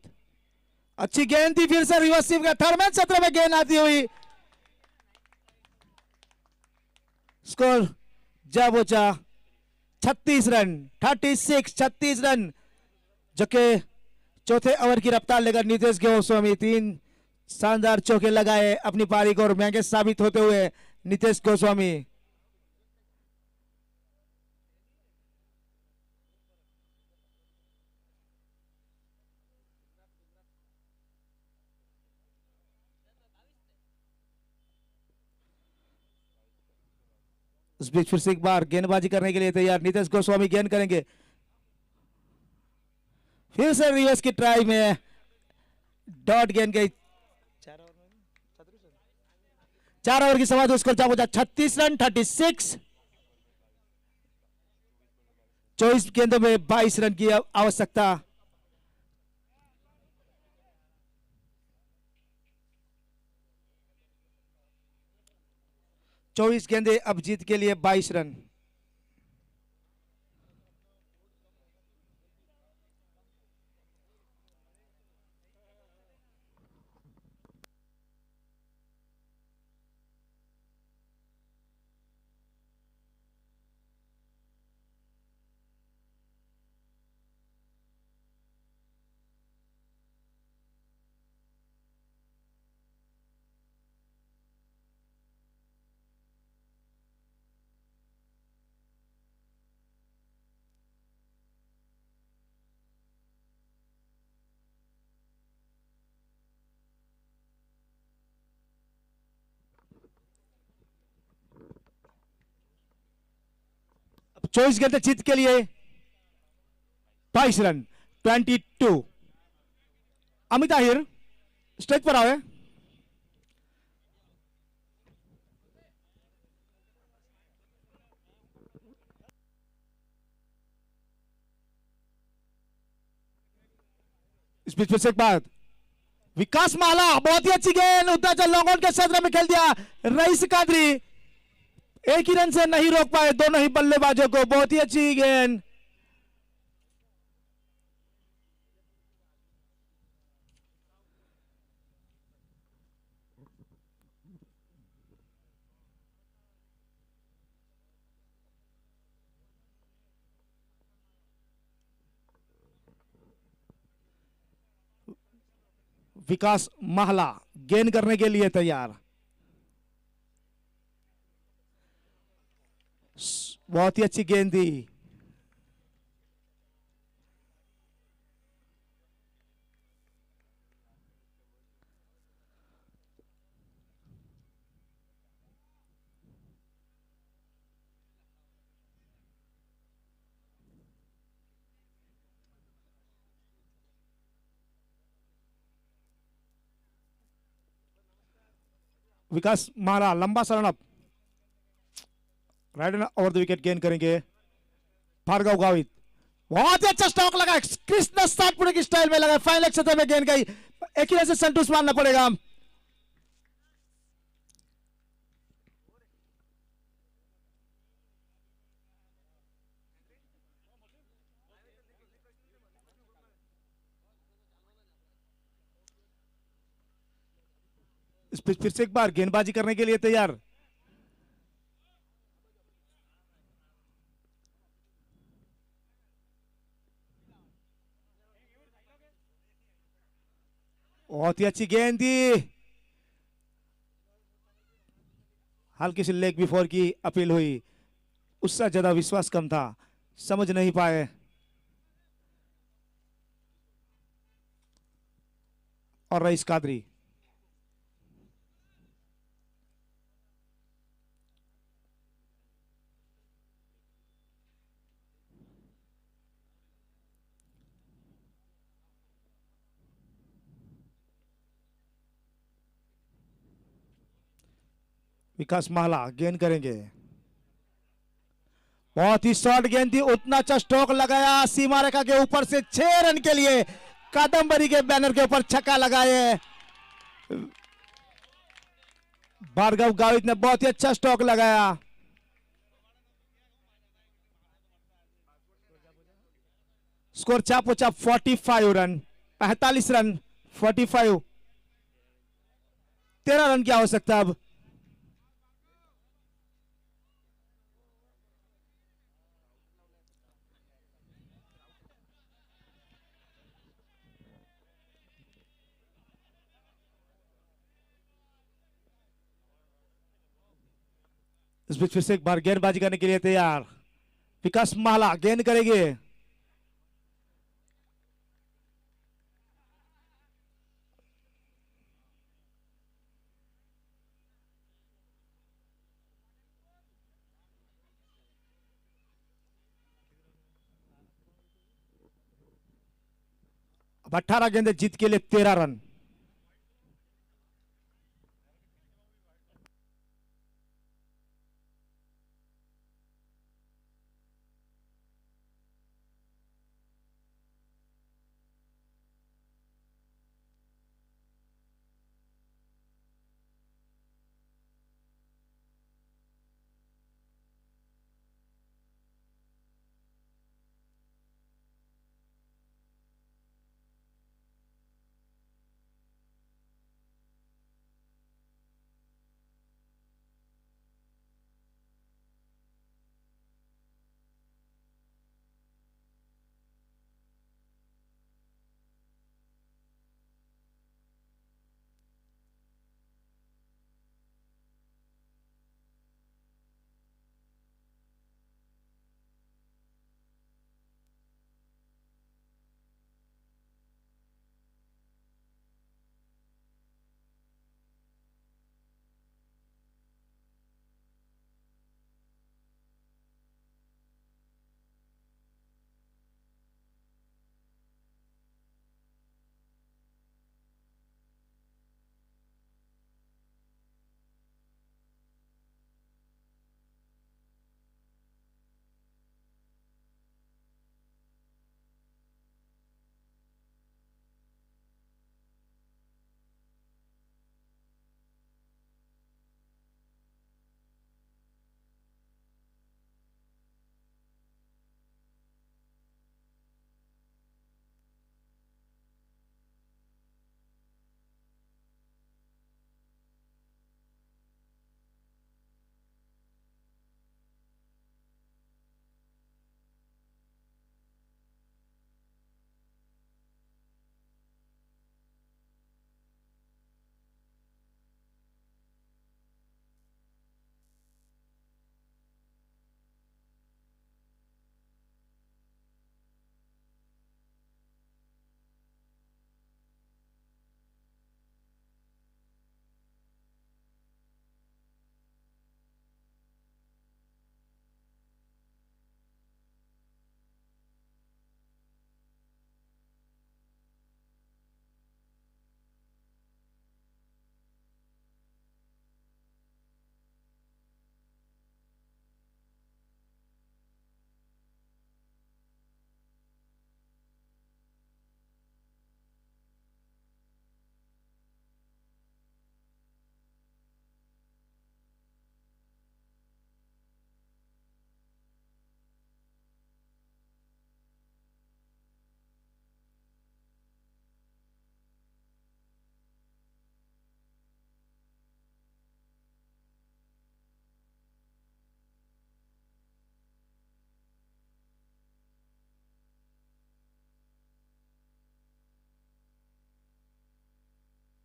Speaker 5: अच्छी गेंद थी, फिर से रिवर्सिव का थर्ड मैच सत्र में गेंद आती हुई। स्कोर जाबोचा 36 रन, 36 रन, जो कि चौथे ओवर की रफ्तार लेकर नीतेश गोस्वामी 3 शानदार चौके लगाए अपनी पारी को और महंगे साबित होते हुए नीतेश गोस्वामी। उस बीच फिर से एक बार गेंदबाजी करने के लिए तैयार नीतेश गोस्वामी गेंद करेंगे। फिर से रिवर्स की ट्राई में डॉट गेंद गई। 4 ओवर की समाप्ति, स्कोर जा पहुंचा 36 रन, 36। 24 गेंदों में 22 रन की आवश्यकता। चौबीस गेंदे अब जीत के लिए 22 रन। अब 24 गेंदे जीत के लिए 22 रन, 22। अमित आहिर स्टेज पर आए। इस बीच फिर से एक बात, विकास माला बहुत ही अच्छी गेंद उतना चल लॉन्ग ऑन के सदर में खेल दिया। रईस कादरी एक ही रन से नहीं रोक पाए दोनों ही बल्लेबाजों को। बहुत ही अच्छी गेंद। विकास महला गेंद करने के लिए तैयार। बहुत ही अच्छी गेंद दी। विकास माला लंबा Saran up, right over the wicket गेंद करेंगे। भार्गव गावित बहुत ही अच्छा स्टॉक लगा, कृष्ण सातपुरे की स्टाइल में लगा, फाइनल क्षेत्र में गेंद गई। एक ही रन से संतोष मानना पड़ेगा। इस पिच फिर से एक बार गेंदबाजी करने के लिए तैयार। बहुत ही अच्छी गेंद थी। हल्की सी लेग बिफोर की अपील हुई, उससे ज्यादा विश्वास कम था, समझ नहीं पाए। और रईस कादरी विकास महला गेंद करेंगे। बहुत ही शॉर्ट गेंद थी, उतना अच्छा स्ट्रोक लगाया सीमा रेखा के ऊपर से 6 रन के लिए। कादम्बरी के बैनर के ऊपर छक्का लगाए। भार्गव गावित ने बहुत ही अच्छा स्ट्रोक लगाया। स्कोर चापोचा 45 रन, 45 रन 45, 13 रन की आवश्यकता अब। इस बीच फिर से एक बार गेंदबाजी करने के लिए तैयार विकास महला गेंद करेंगे। अब 18 गेंदे जीत के लिए 13 रन।